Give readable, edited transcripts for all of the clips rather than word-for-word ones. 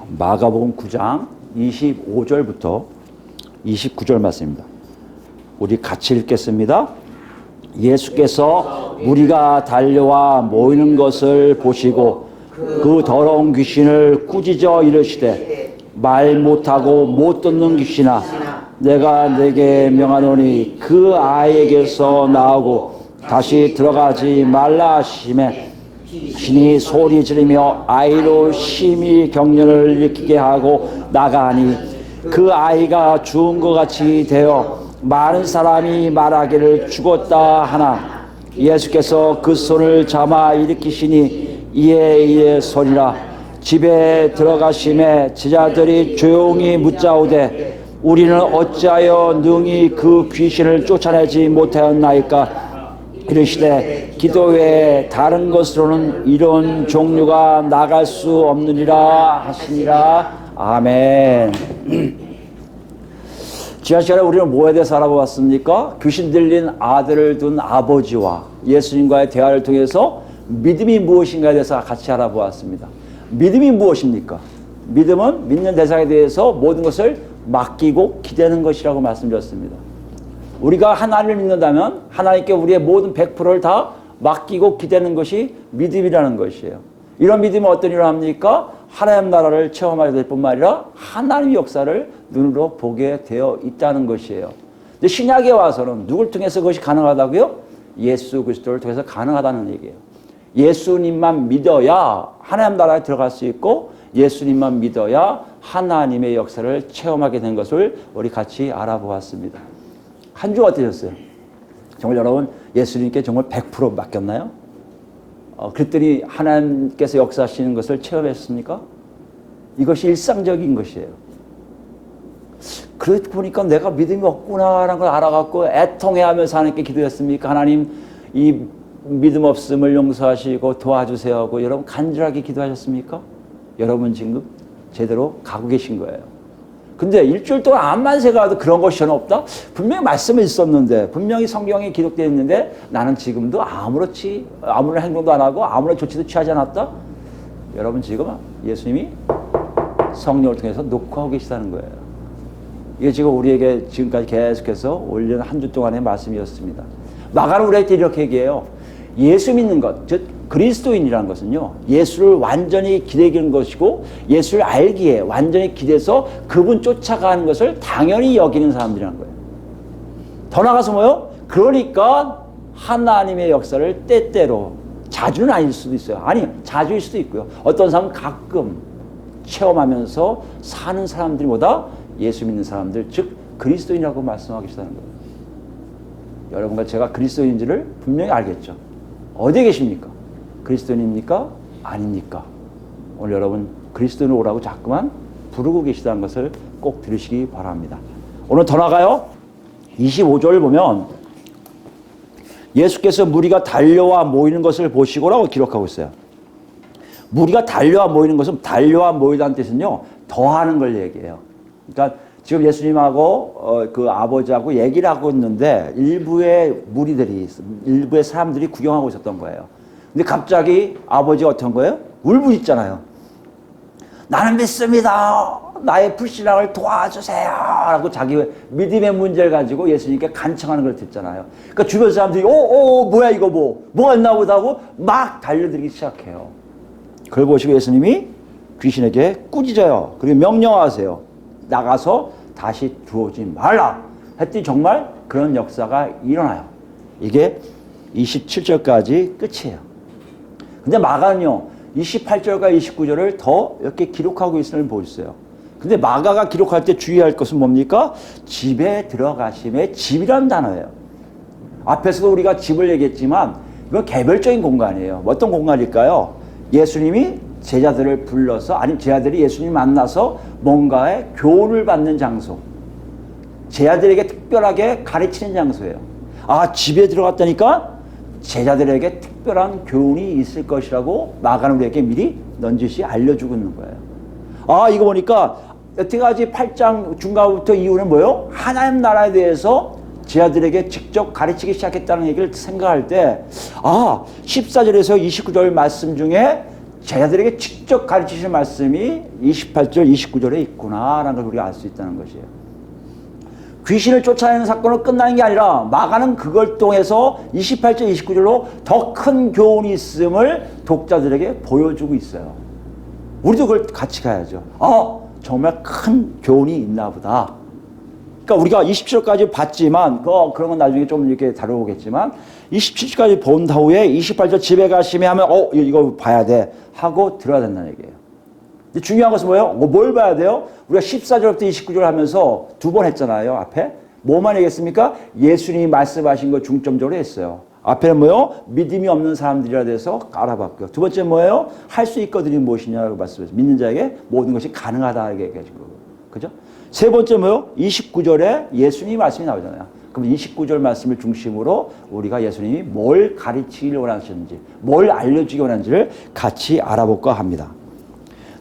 마가복음 9장 25절부터 29절 말씀입니다. 우리 같이 읽겠습니다. 예수께서 무리가 달려와 모이는 것을 보시고 그 더러운 귀신을 꾸짖어 이르시되 말 못하고 못 듣는 귀신아 내가 네게 명하노니 그 아이에게서 나오고 다시 들어가지 말라 하시매 신이 소리 지르며 아이로 심히 경련을 일으키게 하고 나가니 그 아이가 죽은 것 같이 되어 많은 사람이 말하기를 죽었다 하나 예수께서 그 손을 잡아 일으키시니 이에 소리라. 집에 들어가심에 제자들이 조용히 묻자오되 우리는 어찌하여 능히 그 귀신을 쫓아내지 못하였나이까. 이르시되 기도 외에 다른 것으로는 이런 종류가 나갈 수 없느니라 하시니라. 아멘. 지난 시간에 우리는 뭐에 대해서 알아보았습니까? 귀신 들린 아들을 둔 아버지와 예수님과의 대화를 통해서 믿음이 무엇인가에 대해서 같이 알아보았습니다. 믿음이 무엇입니까? 믿음은 믿는 대상에 대해서 모든 것을 맡기고 기대는 것이라고 말씀드렸습니다. 우리가 하나님을 믿는다면 하나님께 우리의 모든 100%를 다 맡기고 기대는 것이 믿음이라는 것이에요. 이런 믿음은 어떤 일을 합니까? 하나님 나라를 체험하게 될 뿐만 아니라 하나님의 역사를 눈으로 보게 되어 있다는 것이에요. 근데 신약에 와서는 누굴 통해서 그것이 가능하다고요? 예수 그리스도를 통해서 가능하다는 얘기예요. 예수님만 믿어야 하나님 나라에 들어갈 수 있고 예수님만 믿어야 하나님의 역사를 체험하게 된 것을 우리 같이 알아보았습니다. 한 주 어떠셨어요? 정말 여러분 예수님께 정말 100% 맡겼나요? 그랬더니 하나님께서 역사하시는 것을 체험했습니까? 이것이 일상적인 것이에요. 그러고 보니까 내가 믿음이 없구나라는 걸 알아갖고 애통해하면서 하나님께 기도했습니까? 하나님 이 믿음 없음을 용서하시고 도와주세요 하고 여러분 간절하게 기도하셨습니까? 여러분 지금 제대로 가고 계신 거예요. 근데 일주일 동안 암만 생각해도 그런 것이 전혀 없다? 분명히 말씀이 있었는데 분명히 성경에 기록되어 있는데 나는 지금도 아무런 행동도 안 하고 아무런 조치도 취하지 않았다? 여러분 지금 예수님이 성령을 통해서 녹화하고 계시다는 거예요. 이게 지금 우리에게 지금까지 계속해서 올린 한 주 동안의 말씀이었습니다. 마가는 우리에게 이렇게 얘기해요. 예수 믿는 것, 즉 그리스도인이라는 것은요 예수를 완전히 기대기는 것이고 예수를 알기에 완전히 기대서 그분 쫓아가는 것을 당연히 여기는 사람들이라는 거예요. 더 나아가서 뭐요? 그러니까 하나님의 역사를 때때로, 자주는 아닐 수도 있어요. 아니 자주일 수도 있고요. 어떤 사람은 가끔 체험하면서 사는 사람들보다 예수 믿는 사람들, 즉 그리스도인이라고 말씀하고 계시다는 거예요. 여러분과 제가 그리스도인인지를 분명히 알겠죠. 어디에 계십니까? 그리스도인입니까? 아닙니까? 오늘 여러분 그리스도인으로 오라고 자꾸만 부르고 계시다는 것을 꼭 들으시기 바랍니다. 오늘 더 나가요. 25절을 보면 예수께서 무리가 달려와 모이는 것을 보시고라고 기록하고 있어요. 무리가 달려와 모이는 것은 달려와 모이다는 뜻은요 더하는 걸 얘기해요. 그러니까 지금 예수님하고 그 아버지하고 얘기를 하고 있는데 일부의 무리들이, 일부의 사람들이 구경하고 있었던 거예요. 근데 갑자기 아버지가 어떤 거예요? 울부짖잖아요. 나는 믿습니다. 나의 불신앙을 도와주세요. 라고 자기 믿음의 문제를 가지고 예수님께 간청하는 걸 듣잖아요. 그러니까 주변 사람들이 뭐야 이거 뭐가 있나 보다 하고 막 달려들기 시작해요. 그걸 보시고 예수님이 귀신에게 꾸짖어요. 그리고 명령하세요. 나가서 다시 들어오지 말라 했더니 정말 그런 역사가 일어나요. 이게 27절까지 끝이에요. 근데 마가는요 28절과 29절을 더 이렇게 기록하고 있음을 보였어요. 근데 마가가 기록할 때 주의할 것은 뭡니까? 집에 들어가심에 집이라는 단어예요. 앞에서도 우리가 집을 얘기했지만 이건 개별적인 공간이에요. 어떤 공간일까요? 예수님이 제자들을 불러서, 아니 제자들이 예수님 만나서 뭔가의 교훈을 받는 장소, 제자들에게 특별하게 가르치는 장소예요. 집에 들어갔다니까 제자들에게 특별한 교훈이 있을 것이라고 마가는 우리에게 미리 넌지시 알려주고 있는 거예요. 이거 보니까 여태까지 8장 중간부터 이후는 뭐예요? 하나님 나라에 대해서 제자들에게 직접 가르치기 시작했다는 얘기를 생각할 때 14절에서 29절 말씀 중에 제자들에게 직접 가르치실 말씀이 28절, 29절에 있구나라는 걸 우리가 알 수 있다는 것이에요. 귀신을 쫓아내는 사건은 끝나는 게 아니라 마가는 그걸 통해서 28절, 29절로 더 큰 교훈이 있음을 독자들에게 보여주고 있어요. 우리도 그걸 같이 가야죠. 정말 큰 교훈이 있나 보다. 그러니까 우리가 27절까지 봤지만 그런 건 나중에 좀 이렇게 다뤄보겠지만 27절까지 본 후에 28절 집에 가시면 하면 이거 봐야 돼 하고 들어야 된다는 얘기예요. 근데 중요한 것은 뭐예요? 뭘 봐야 돼요? 우리가 14절부터 29절 하면서 두 번 했잖아요. 앞에 뭐만 얘기했습니까? 예수님이 말씀하신 거 중점적으로 했어요. 앞에는 뭐예요? 믿음이 없는 사람들이라 돼서 알아봤고요. 두 번째 뭐예요? 할 수 있거든이 무엇이냐고 말씀했어요. 믿는 자에게 모든 것이 가능하다 얘기해가지고 그죠? 세 번째 뭐요? 29절에 예수님 말씀이 나오잖아요. 그럼 29절 말씀을 중심으로 우리가 예수님이 뭘 가르치기를 원하시는지, 뭘 알려주기 원하는지를 같이 알아볼까 합니다.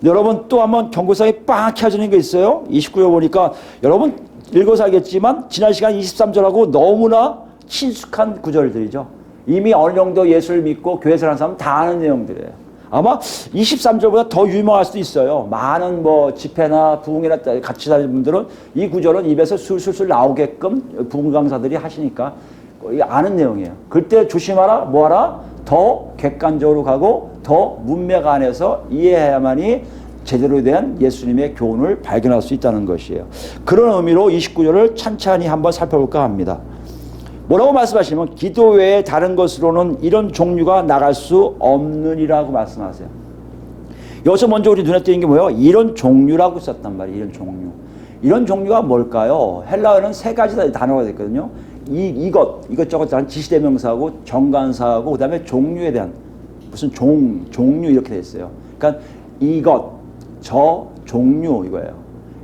여러분 또 한번 경고사에 빵 켜지는 게 있어요. 29절 보니까 여러분 읽어서 알겠지만 지난 시간 23절하고 너무나 친숙한 구절들이죠. 이미 어느 정도 예수를 믿고 교회 생활하는 사람은 다 아는 내용들이에요. 아마 23절보다 더 유명할 수도 있어요. 많은 집회나 부흥회나 같이 다니는 분들은 이 구절은 입에서 술술술 나오게끔 부흥 강사들이 하시니까 아는 내용이에요. 그때 조심하라, 뭐하라? 더 객관적으로 가고 더 문맥 안에서 이해해야만이 제대로 된 예수님의 교훈을 발견할 수 있다는 것이에요. 그런 의미로 29절을 찬찬히 한번 살펴볼까 합니다. 뭐라고 말씀하시면 기도 외에 다른 것으로는 이런 종류가 나갈 수 없느니라고 말씀하세요. 여기서 먼저 우리 눈에 띄는 게 뭐예요? 이런 종류라고 썼단 말이에요. 이런 종류. 이런 종류가 뭘까요? 헬라어는 세 가지 단어가 있거든요. 이것저것 다 지시대명사하고 정관사하고 그 다음에 종류에 대한 무슨 종류 이렇게 돼 있어요. 그러니까 종류 이거예요.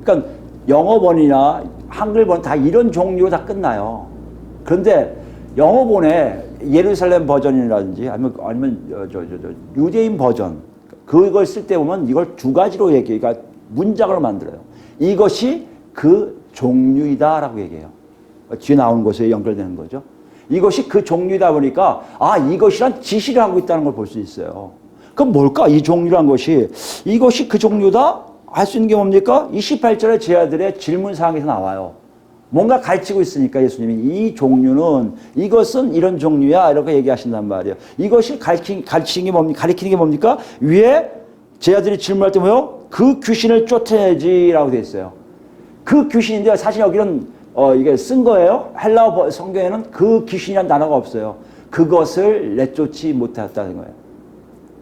그러니까 영어본이나 한글본 다 이런 종류로 다 끝나요. 그런데 영어본에 예루살렘 버전이라든지 아니면 유대인 버전 그걸 쓸 때 보면 이걸 두 가지로 얘기해요. 그러니까 문장으로 만들어요. 이것이 그 종류이다라고 얘기해요. 뒤에 나오는 것에 연결되는 거죠. 이것이 그 종류이다 보니까 이것이란 지시를 하고 있다는 걸 볼 수 있어요. 그럼 뭘까? 이 종류란 것이 이것이 그 종류다? 할 수 있는 게 뭡니까? 28절에 제자들의 질문사항에서 나와요. 뭔가 가르치고 있으니까 예수님이 이 종류는 이것은 이런 종류야 이렇게 얘기하신단 말이에요. 이것이 가르치는 게 뭡니까? 가르치는 게 뭡니까? 위에 제자들이 질문할 때 뭐요? 그 귀신을 쫓아내지라고 되어 있어요. 그 귀신인데 사실 여기는 이게 쓴 거예요. 헬라어 성경에는 그 귀신이라는 단어가 없어요. 그것을 내쫓지 못했다는 거예요.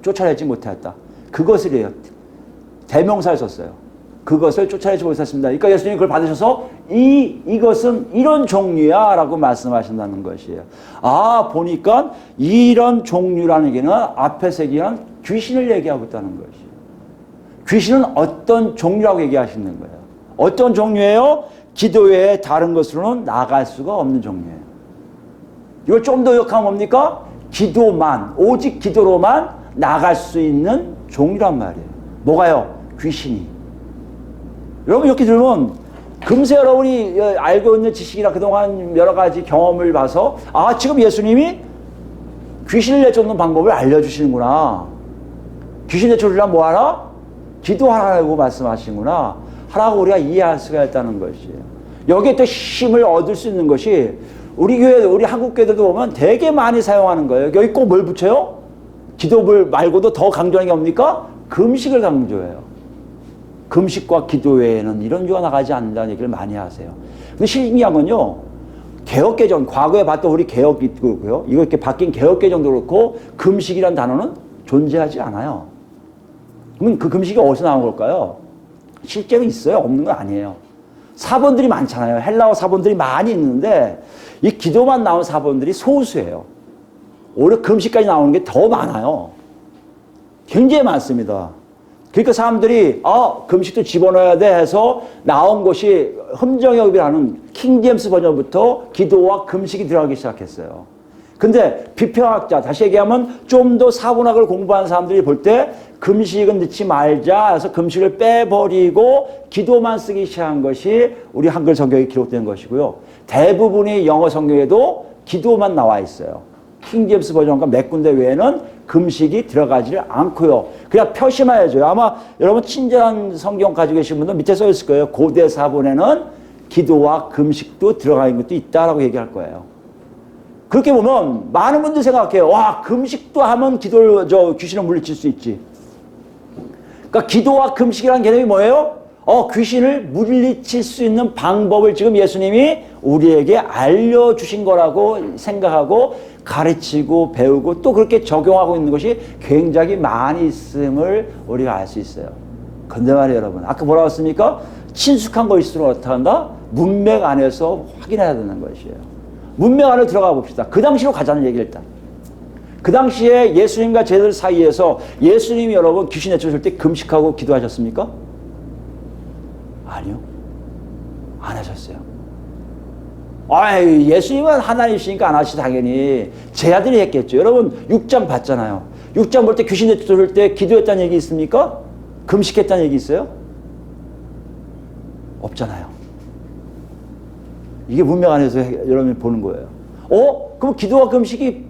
쫓아내지 못했다. 그것을이에요. 대명사를 썼어요. 그것을 쫓아내지 못했습니다. 그러니까 예수님이 그걸 받으셔서 이것은 이런 종류야 라고 말씀하신다는 것이에요. 보니까 이런 종류라는 얘기는 앞에서 얘기한 귀신을 얘기하고 있다는 것이에요. 귀신은 어떤 종류라고 얘기하시는 거예요. 어떤 종류예요? 기도 외에 다른 것으로는 나갈 수가 없는 종류예요. 이걸 좀 더 역하면 뭡니까? 오직 기도로만 나갈 수 있는 종류란 말이에요. 뭐가요? 귀신이. 여러분 이렇게 들으면 금세 여러분이 알고 있는 지식이나 그동안 여러 가지 경험을 봐서 지금 예수님이 귀신을 내쫓는 방법을 알려주시는구나. 귀신 내쫓으려면 뭐하라? 기도하라고 말씀하시는구나. 하라고 우리가 이해할 수가 있다는 것이에요. 여기에 또 힘을 얻을 수 있는 것이 우리 교회, 우리 한국 교회들도 보면 되게 많이 사용하는 거예요. 여기 꼭 뭘 붙여요? 기도를 말고도 더 강조하는 게 뭡니까? 금식을 강조해요. 금식과 기도 외에는 이런 교가 나가지 않는다는 얘기를 많이 하세요. 근데 신기한 건요, 개혁개정, 과거에 봤던 우리 개혁이 있고요, 이거 이렇게 바뀐 개혁개정도 그렇고, 금식이란 단어는 존재하지 않아요. 그러면 그 금식이 어디서 나온 걸까요? 실제로 있어요? 없는 건 아니에요. 사본들이 많잖아요. 헬라어 사본들이 많이 있는데, 이 기도만 나온 사본들이 소수예요. 오히려 금식까지 나오는 게 더 많아요. 굉장히 많습니다. 그러니까 사람들이 금식도 집어넣어야 돼 해서 나온 것이 흠정역이라는 킹제임스 버전부터 기도와 금식이 들어가기 시작했어요. 근데 비평학자, 다시 얘기하면 좀 더 사본학을 공부한 사람들이 볼 때 금식은 넣지 말자 해서 금식을 빼버리고 기도만 쓰기 시작한 것이 우리 한글 성경에 기록된 것이고요. 대부분의 영어 성경에도 기도만 나와 있어요. 킹제임스 버전과 몇 군데 외에는 금식이 들어가지를 않고요. 그냥 표시만 요 아마 여러분 친절한 성경 가지고 계신 분들 밑에 써 있을 거예요. 고대 사본에는 기도와 금식도 들어가 있는 것도 있다라고 얘기할 거예요. 그렇게 보면 많은 분들이 생각해요. 와, 금식도 하면 귀신을 물리칠 수 있지. 그러니까 기도와 금식이라는 개념이 뭐예요? 귀신을 물리칠 수 있는 방법을 지금 예수님이 우리에게 알려주신 거라고 생각하고 가르치고 배우고 또 그렇게 적용하고 있는 것이 굉장히 많이 있음을 우리가 알 수 있어요. 근데 말이에요, 여러분. 아까 뭐라고 했습니까? 친숙한 것일수록 어떻게 한다? 문맥 안에서 확인해야 되는 것이에요. 문맥 안에 들어가 봅시다. 그 당시로 가자는 얘기 일단. 그 당시에 예수님과 제자들 사이에서 예수님이 여러분 귀신 내쫓을 때 금식하고 기도하셨습니까? 아니요. 안 하셨어요. 예수님은 하나님이시니까 안 하시 당연히 제자들이 했겠죠. 여러분 6장 봤잖아요. 6장 볼 때 귀신 내쫓을 때 기도했다는 얘기 있습니까? 금식했다는 얘기 있어요? 없잖아요. 이게 문맥 안에서 여러분이 보는 거예요. 그럼 기도와 금식이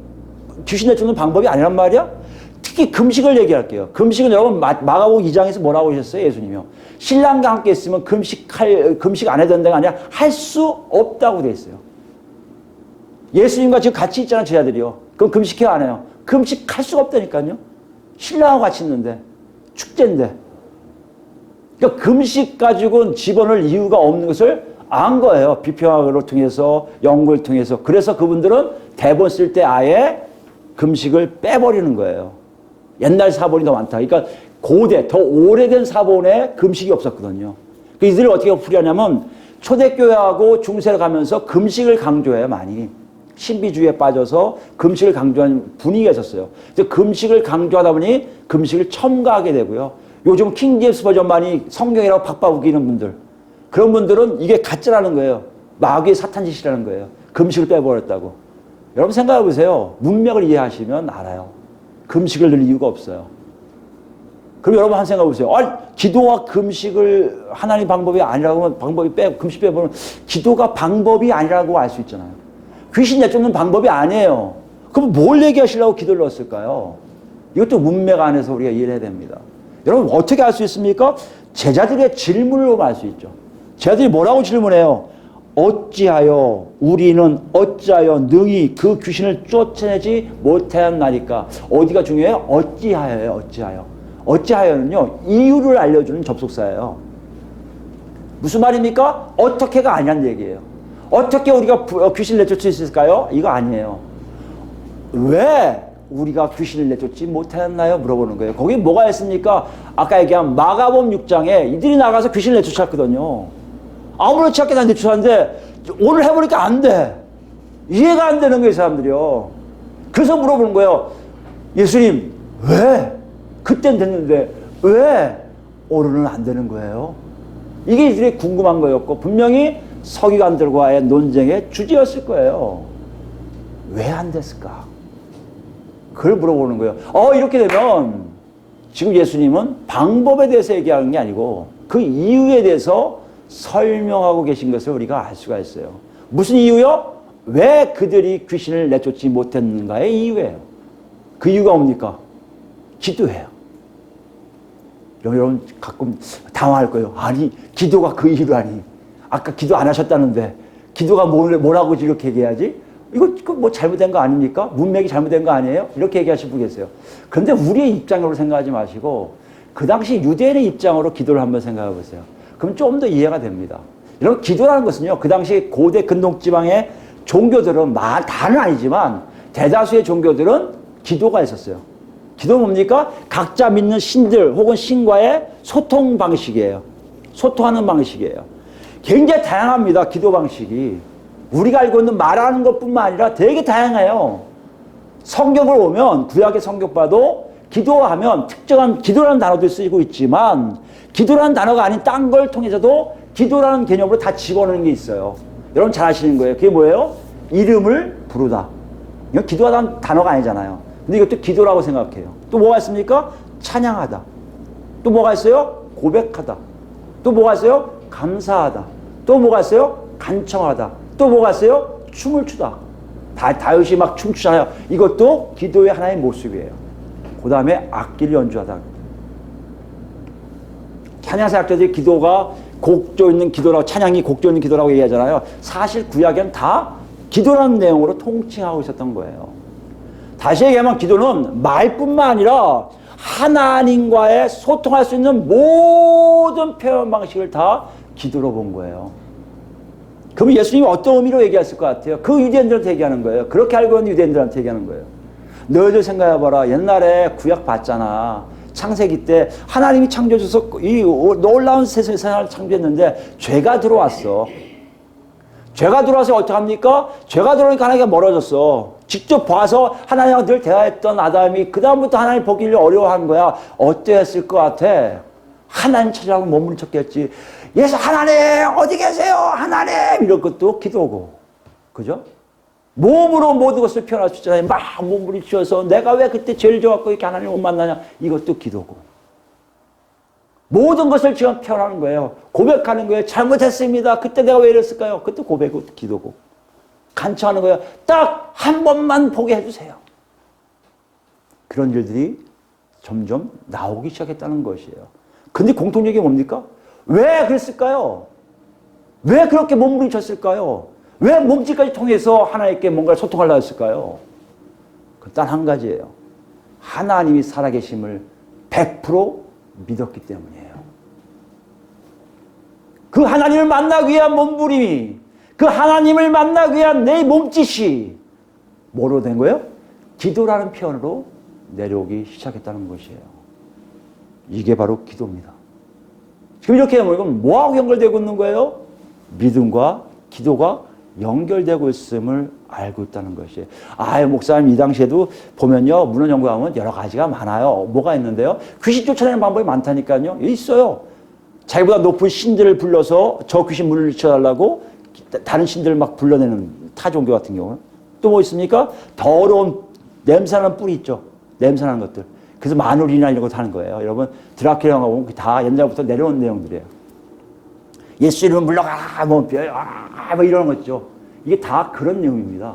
귀신 내쫓는 방법이 아니란 말이야? 특히 금식을 얘기할게요. 금식은 여러분 마가복음 2장에서 뭐라고 하셨어요? 예수님이요. 신랑과 함께 있으면 금식 안 해도 된다가 아니라 할 수 없다고 돼 있어요. 예수님과 지금 같이 있잖아, 제자들이요. 그럼 금식해요, 안 해요? 금식할 수가 없다니까요. 신랑하고 같이 있는데, 축제인데. 그러니까 금식 가지고는 집어넣을 이유가 없는 것을 안 거예요. 비평학을 통해서, 연구를 통해서. 그래서 그분들은 대본 쓸 때 아예 금식을 빼버리는 거예요. 옛날 사본이 더 많다. 그러니까 고대, 더 오래된 사본에 금식이 없었거든요. 이들을 어떻게 풀이하냐면 초대교회하고 중세를 가면서 금식을 강조해요, 많이. 신비주의에 빠져서 금식을 강조하는 분위기가 있었어요. 그래서 금식을 강조하다 보니 금식을 첨가하게 되고요. 요즘 킹제임스 버전만이 성경이라고 박박 우기는 분들. 그런 분들은 이게 가짜라는 거예요. 마귀의 사탄짓이라는 거예요. 금식을 빼버렸다고. 여러분 생각해 보세요. 문맥을 이해하시면 알아요. 금식을 늘 이유가 없어요. 그럼 여러분 한 생각해 보세요. 기도와 금식을 하나님 방법이 아니라고 하면 금식 빼보면 기도가 방법이 아니라고 알 수 있잖아요. 귀신 내쫓는 방법이 아니에요. 그럼 뭘 얘기하시려고 기도를 넣었을까요? 이것도 문맥 안에서 우리가 이해해야 됩니다. 여러분 어떻게 알 수 있습니까? 제자들의 질문으로 알 수 있죠. 제자들이 뭐라고 질문해요? 어찌하여 우리는 어찌하여 능히 그 귀신을 쫓아내지 못하였나니까. 어디가 중요해요? 어찌하여요. 어찌하여. 어찌하여는요 이유를 알려주는 접속사예요. 무슨 말입니까? 어떻게가 아니란 얘기예요. 어떻게 우리가 귀신을 내쫓을 수 있을까요? 이거 아니에요. 왜 우리가 귀신을 내쫓지 못하였나요? 물어보는 거예요. 거기 뭐가 있습니까? 아까 얘기한 마가복음 6장에 이들이 나가서 귀신을 내쫓았거든요. 아무렇지 않게 난 내쫓았는데 오늘 해보니까 안 돼. 이해가 안 되는 거예요, 사람들이요. 그래서 물어보는 거예요. 예수님, 왜? 그땐 됐는데 왜 오늘은 안 되는 거예요? 이게 이들이 궁금한 거였고 분명히 서기관들과의 논쟁의 주제였을 거예요. 왜 안 됐을까? 그걸 물어보는 거예요. 이렇게 되면 지금 예수님은 방법에 대해서 얘기하는 게 아니고 그 이유에 대해서 설명하고 계신 것을 우리가 알 수가 있어요. 무슨 이유요? 왜 그들이 귀신을 내쫓지 못했는가의 이유예요. 그 이유가 뭡니까? 기도해요. 여러분 가끔 당황할 거예요. 아니 기도가 그 이유라니. 아까 기도 안 하셨다는데 기도가 뭐라고 이렇게 얘기해야지? 이거 뭐 잘못된 거 아닙니까? 문맥이 잘못된 거 아니에요? 이렇게 얘기하실 분 계세요. 그런데 우리의 입장으로 생각하지 마시고 그 당시 유대인의 입장으로 기도를 한번 생각해 보세요. 그럼 좀 더 이해가 됩니다. 여러분 기도라는 것은요. 그 당시 고대 근동지방의 종교들은 다는 아니지만 대다수의 종교들은 기도가 있었어요. 기도 뭡니까? 각자 믿는 신들 혹은 신과의 소통 방식이에요. 소통하는 방식이에요. 굉장히 다양합니다. 기도 방식이. 우리가 알고 있는 말하는 것뿐만 아니라 되게 다양해요. 성경을 보면 구약의 성경 봐도 기도하면 특정한 기도라는 단어도 쓰이고 있지만 기도라는 단어가 아닌 딴 걸 통해서도 기도라는 개념으로 다 집어넣는 게 있어요. 여러분 잘 아시는 거예요. 그게 뭐예요? 이름을 부르다. 이건 기도하다는 단어가 아니잖아요. 근데 이것도 기도라고 생각해요. 또 뭐가 있습니까? 찬양하다. 또 뭐가 있어요? 고백하다. 또 뭐가 있어요? 감사하다. 또 뭐가 있어요? 간청하다. 또 뭐가 있어요? 춤을 추다. 다윗이 막 춤추잖아요. 이것도 기도의 하나의 모습이에요. 그 다음에 악기를 연주하다. 찬양사역자들이 기도가 곡조 있는 기도라고, 찬양이 곡조 있는 기도라고 얘기하잖아요. 사실 구약에는 다 기도라는 내용으로 통칭하고 있었던 거예요. 다시 얘기하면 기도는 말뿐만 아니라 하나님과의 소통할 수 있는 모든 표현 방식을 다 기도로 본 거예요. 그럼 예수님이 어떤 의미로 얘기했을 것 같아요? 그 유대인들한테 얘기하는 거예요. 그렇게 알고 있는 유대인들한테 얘기하는 거예요. 너희들 생각해봐라. 옛날에 구약 봤잖아. 창세기 때 하나님이 창조해줘서 이 놀라운 세상을 창조했는데 죄가 들어왔어. 죄가 들어와서 어떡합니까? 죄가 들어오니까 하나님과 멀어졌어. 직접 봐서 하나님과 늘 대화했던 아담이 그 다음부터 하나님 보기를 어려워한 거야. 어땠을 것 같아? 하나님 찾으라고 몸부림쳤겠지. 예수 하나님 어디 계세요? 하나님 이런 것도 기도고, 그죠? 몸으로 모든 것을 표현할 수 있잖아요. 막 몸부림쳐서 내가 왜 그때 죄를 져갖고 이렇게 하나님을 못 만나냐, 이것도 기도고. 모든 것을 지금 표현하는 거예요. 고백하는 거예요. 잘못했습니다. 그때 내가 왜 이랬을까요? 그것도 고백이고 기도고. 간청하는 거예요. 딱 한 번만 보게 해주세요. 그런 일들이 점점 나오기 시작했다는 것이에요. 근데 공통적이 뭡니까? 왜 그랬을까요? 왜 그렇게 몸부림쳤을까요? 왜 몸짓까지 통해서 하나님께 뭔가를 소통하려고 했을까요? 그 단 한 가지예요. 하나님이 살아계심을 100% 믿었기 때문이에요. 그 하나님을 만나기 위한 몸부림이, 그 하나님을 만나기 위한 내 몸짓이 뭐로 된 거예요? 기도라는 표현으로 내려오기 시작했다는 것이에요. 이게 바로 기도입니다. 지금 이렇게 보면 뭐하고 연결되고 있는 거예요? 믿음과 기도가 연결되고 있음을 알고 있다는 것이에요. 목사님 이 당시에도 보면요, 문헌 연구하면 여러 가지가 많아요. 뭐가 있는데요? 귀신 쫓아내는 방법이 많다니까요. 있어요. 자기보다 높은 신들을 불러서 저 귀신 물리쳐달라고 다른 신들을 막 불러내는 타종교 같은 경우는. 또 뭐 있습니까? 더러운 냄새나는 뿔이 있죠. 냄새나는 것들. 그래서 마늘이나 이런 거 하는 거예요. 여러분 드라큘라 영화 보면 다 옛날부터 내려온 내용들이에요. 예수 이름을 물러가라 뭐 이런 거 있죠. 이게 다 그런 내용입니다.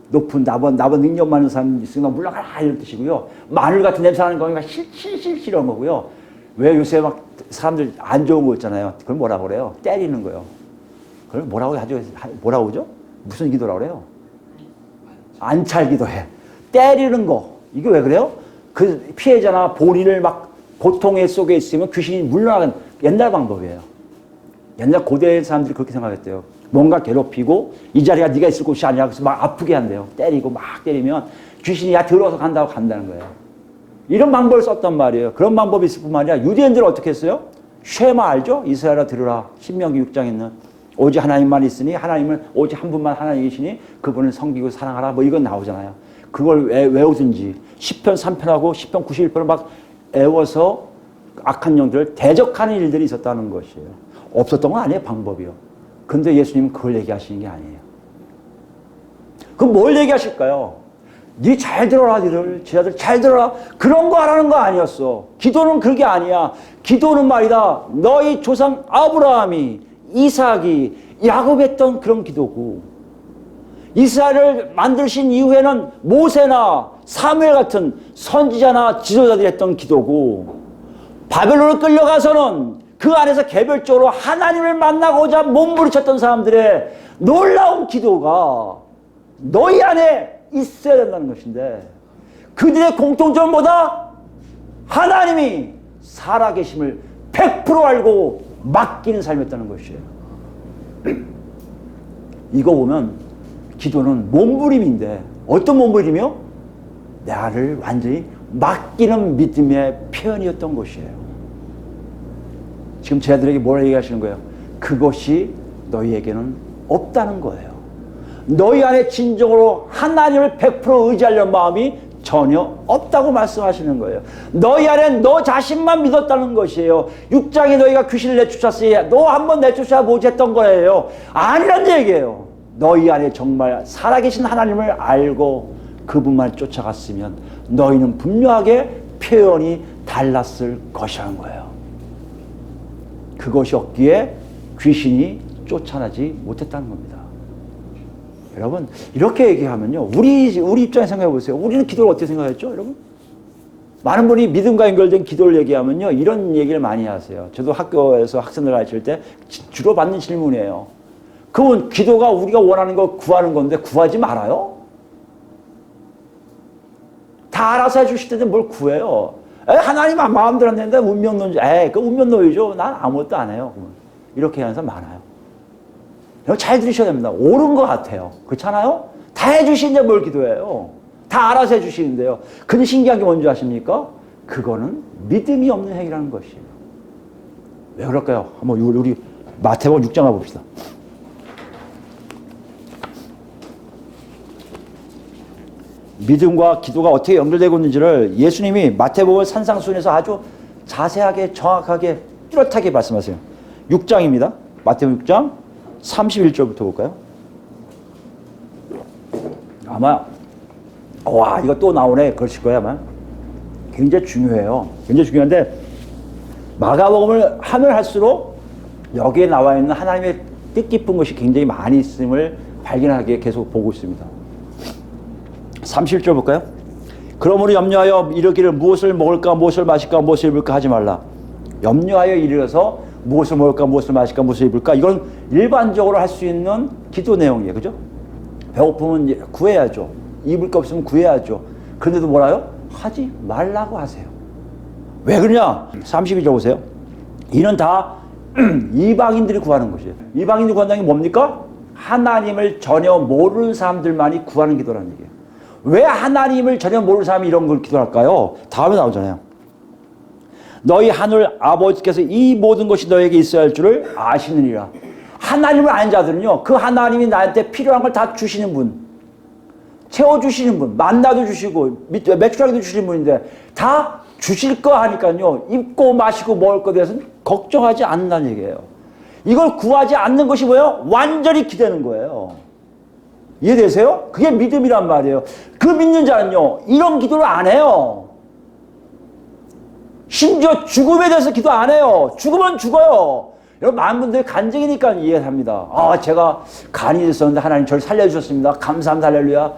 높은 나보다 능력 많은 사람이 있으면 물러가라 이런 뜻이고요. 마늘 같은 냄새 나는 거니까 실실 이런 거고요. 왜 요새 막 사람들 안 좋은 거 있잖아요. 그걸 뭐라고 그래요? 때리는 거요. 그걸 뭐라고 하죠? 뭐라고 하죠? 무슨 기도라고 그래요? 안찰 기도해. 때리는 거. 이게 왜 그래요? 그 피해자나 본인을 막 고통의 속에 있으면 귀신이 물러나는 옛날 방법이에요. 옛날 고대 사람들이 그렇게 생각했대요. 뭔가 괴롭히고 이 자리가 네가 있을 곳이 아니야. 그래서 막 아프게 한대요. 때리고 막 때리면 귀신이 야 들어서 간다고 간다는 거예요. 이런 방법을 썼단 말이에요. 그런 방법이 있을 뿐만 아니라 유대인들은 어떻게 했어요? 쉐마 알죠? 이스라엘아 들으라. 신명기 6장에 있는 오직 하나님만 있으니 하나님은 오직 한 분만 하나님이시니 그분을 섬기고 사랑하라 뭐 이건 나오잖아요. 그걸 외우든지 10편 3편하고 10편 91편을 막 외워서 악한 영들을 대적하는 일들이 있었다는 것이에요. 없었던 건 아니에요. 방법이요. 근데 예수님은 그걸 얘기하시는 게 아니에요. 그럼 뭘 얘기하실까요? 네 잘 들어라, 니들 제자들 잘 들어라. 그런 거 하라는 거 아니었어. 기도는 그게 아니야. 기도는 말이다. 너희 조상 아브라함이 이삭이 야곱이 했던 그런 기도고, 이스라엘을 만드신 이후에는 모세나 사무엘 같은 선지자나 지도자들이 했던 기도고, 바벨론을 끌려가서는 그 안에서 개별적으로 하나님을 만나고자 몸부림쳤던 사람들의 놀라운 기도가 너희 안에 있어야 된다는 것인데, 그들의 공통점은 뭐다? 하나님이 살아계심을 100% 알고 맡기는 삶이었다는 것이에요. 이거 보면 기도는 몸부림인데, 어떤 몸부림이요? 나를 완전히 맡기는 믿음의 표현이었던 것이에요. 지금 제자들에게 뭐라 얘기하시는 거예요? 그것이 너희에게는 없다는 거예요. 너희 안에 진정으로 하나님을 100% 의지하려는 마음이 전혀 없다고 말씀하시는 거예요. 너희 안에 너 자신만 믿었다는 것이에요. 6장에 너희가 귀신을 내쫓았으니 너 한번 내쫓아 보지 했던 거예요. 아니란 얘기예요. 너희 안에 정말 살아계신 하나님을 알고 그분만 쫓아갔으면 너희는 분명하게 표현이 달랐을 것이라는 거예요. 그것이 없기에 귀신이 쫓아나지 못했다는 겁니다. 여러분 이렇게 얘기하면요, 우리 입장에 생각해 보세요. 우리는 기도를 어떻게 생각했죠, 여러분? 많은 분이 믿음과 연결된 기도를 얘기하면요, 이런 얘기를 많이 하세요. 저도 학교에서 학생들 가르칠 때 주로 받는 질문이에요. 그건 기도가 우리가 원하는 거 구하는 건데 구하지 말아요? 다 알아서 해주실 텐데 뭘 구해요? 하나님 마음대로 안 되는데 운명론자, 그 운명론이죠. 난 아무것도 안 해요. 이렇게 하는 사람 많아요. 잘 들으셔야 됩니다. 옳은 것 같아요. 그렇잖아요? 다 해주시는데 뭘 기도해요? 다 알아서 해주시는데요. 근데 신기한 게 뭔지 아십니까? 그거는 믿음이 없는 행위라는 것이에요. 왜 그럴까요? 한번 우리 마태복음 6장 가봅시다. 믿음과 기도가 어떻게 연결되고 있는지를 예수님이 마태복음 산상수훈에서 아주 자세하게 정확하게 뚜렷하게 말씀하세요. 6장입니다. 마태복음 6장 31절부터 볼까요? 아마 와 이거 또 나오네 그러실 거예요 아마. 굉장히 중요해요. 굉장히 중요한데 마가복음을 하면 할수록 여기에 나와 있는 하나님의 뜻깊은 것이 굉장히 많이 있음을 발견하게 계속 보고 있습니다. 31절 볼까요? 그러므로 염려하여 이르기를 무엇을 먹을까 무엇을 마실까 무엇을 입을까 하지 말라. 염려하여 이르러서 무엇을 먹을까 무엇을 마실까 무엇을 입을까 이건 일반적으로 할 수 있는 기도 내용이에요. 그죠? 배고프면 구해야죠. 입을 게 없으면 구해야죠. 그런데도 뭐라요? 하지 말라고 하세요. 왜 그러냐? 32절 보세요. 이는 다 이방인들이 구하는 것이에요. 이방인들이 구한다는 게 뭡니까? 하나님을 전혀 모르는 사람들만이 구하는 기도라는 얘기예요. 왜 하나님을 전혀 모르는 사람이 이런 걸 기도할까요? 다음에 나오잖아요. 너희 하늘 아버지께서 이 모든 것이 너에게 있어야 할 줄을 아시느니라. 하나님을 아는 자들은요, 그 하나님이 나한테 필요한 걸 다 주시는 분, 채워주시는 분, 만나도 주시고 매출하기도 주시는 분인데 다 주실 거 하니까요, 입고 마시고 먹을 것에 대해서는 걱정하지 않는다는 얘기예요. 이걸 구하지 않는 것이 뭐예요? 완전히 기대는 거예요. 이해되세요? 그게 믿음이란 말이에요. 그 믿는 자는요, 이런 기도를 안 해요. 심지어 죽음에 대해서 기도 안 해요. 죽으면 죽어요. 여러분, 많은 분들이 간증이니까 이해합니다. 제가 간이 있었는데 하나님 저를 살려주셨습니다. 감사합니다. 할렐루야.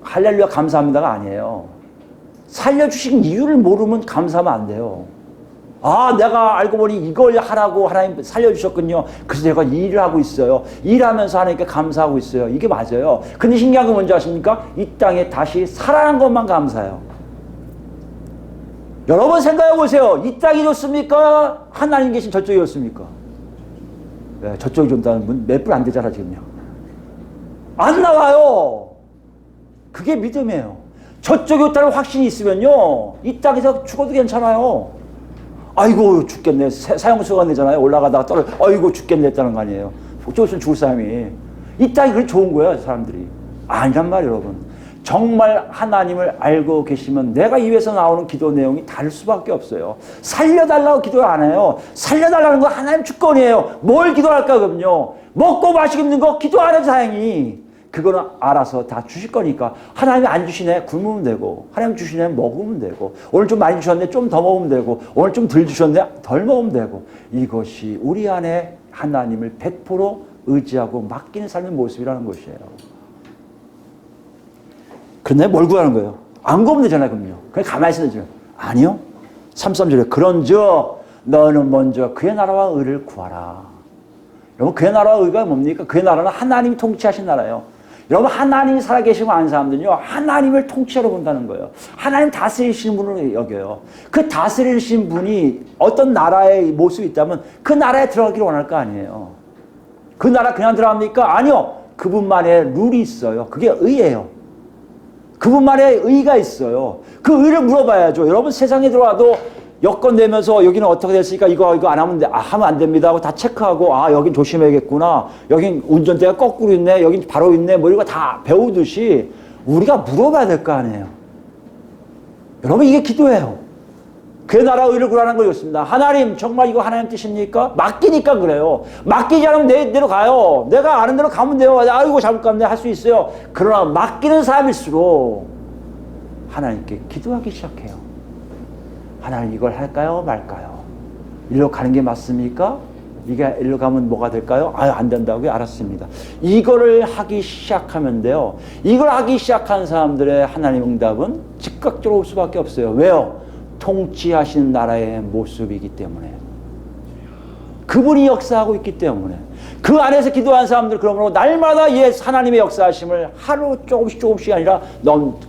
할렐루야 감사합니다가 아니에요. 살려주신 이유를 모르면 감사하면 안 돼요. 내가 알고 보니 이걸 하라고 하나님 살려주셨군요. 그래서 제가 이 일을 하고 있어요. 일하면서 하나님께 감사하고 있어요. 이게 맞아요. 근데 신기한 건 뭔지 아십니까? 이 땅에 다시 살아난 것만 감사해요. 여러분 생각해 보세요. 이 땅이 좋습니까? 하나님 계신 저쪽이 좋습니까? 네, 저쪽이 좋다는 분 몇 분 안 되잖아 지금요. 안 나와요. 그게 믿음이에요. 저쪽이 좋다는 확신이 있으면요, 이 땅에서 죽어도 괜찮아요. 아이고 죽겠네. 사형수가 되잖아요. 올라가다가 아이고 죽겠네 했다는 거 아니에요. 저기서 죽을 사람이. 이 땅이 그렇게 좋은 거예요 사람들이. 아니란 말이에요 여러분. 정말 하나님을 알고 계시면 내가 입에서 나오는 기도 내용이 다를 수밖에 없어요. 살려달라고 기도를 안 해요. 살려달라는 건 하나님 주권이에요. 뭘 기도할까 그럼요. 먹고 마시고 있는 거 기도 안 해도 다행히. 그거는 알아서 다 주실 거니까. 하나님이 안 주시네 굶으면 되고, 하나님 주시네 먹으면 되고, 오늘 좀 많이 주셨네 좀 더 먹으면 되고, 오늘 좀 덜 주셨네 덜 먹으면 되고. 이것이 우리 안에 하나님을 100% 의지하고 맡기는 삶의 모습이라는 것이에요. 그런데 뭘 구하는 거예요? 안 구하면 되잖아요 그럼요. 그냥 가만히 있어야 되죠. 아니요. 33절에 그런즉 너는 먼저 그의 나라와 의를 구하라. 여러분 그의 나라와 의가 뭡니까? 그의 나라는 하나님이 통치하신 나라예요. 여러분 하나님이 살아계시고 아는 사람들은요, 하나님을 통치하러 본다는 거예요. 하나님 다스리시는 분으로 여겨요. 그 다스리시는 분이 어떤 나라의 모습이 있다면 그 나라에 들어가기를 원할 거 아니에요. 그 나라 그냥 들어갑니까? 아니요. 그분만의 룰이 있어요. 그게 의예요. 그분만의 의가 있어요. 그 의를 물어봐야죠. 여러분 세상에 들어와도 여권 내면서 여기는 어떻게 됐으니까 이거 안 하면 하면 안 됩니다 하고 다 체크하고, 여긴 조심해야겠구나, 여긴 운전대가 거꾸로 있네, 여긴 바로 있네, 뭐 이런 거 다 배우듯이 우리가 물어봐야 될 거 아니에요. 여러분 이게 기도예요. 그의 나라 의를 구하는 거였습니다. 하나님 정말 이거 하나님 뜻입니까? 맡기니까 그래요. 맡기지 않으면 내 대로 가요. 내가 아는 대로 가면 돼요. 아이고 잘못 갔네 할 수 있어요. 그러나 맡기는 사람일수록 하나님께 기도하기 시작해요. 하나님 이걸 할까요 말까요? 일로 가는 게 맞습니까? 이게 일로 가면 뭐가 될까요? 안 된다고요? 알았습니다. 이거를 하기 시작하면 돼요. 이걸 하기 시작한 사람들의 하나님 응답은 즉각적으로 올 수밖에 없어요. 왜요? 통치하시는 나라의 모습이기 때문에, 그분이 역사하고 있기 때문에, 그 안에서 기도하는 사람들, 그러므로 날마다 하나님의 역사하심을 하루 조금씩 아니라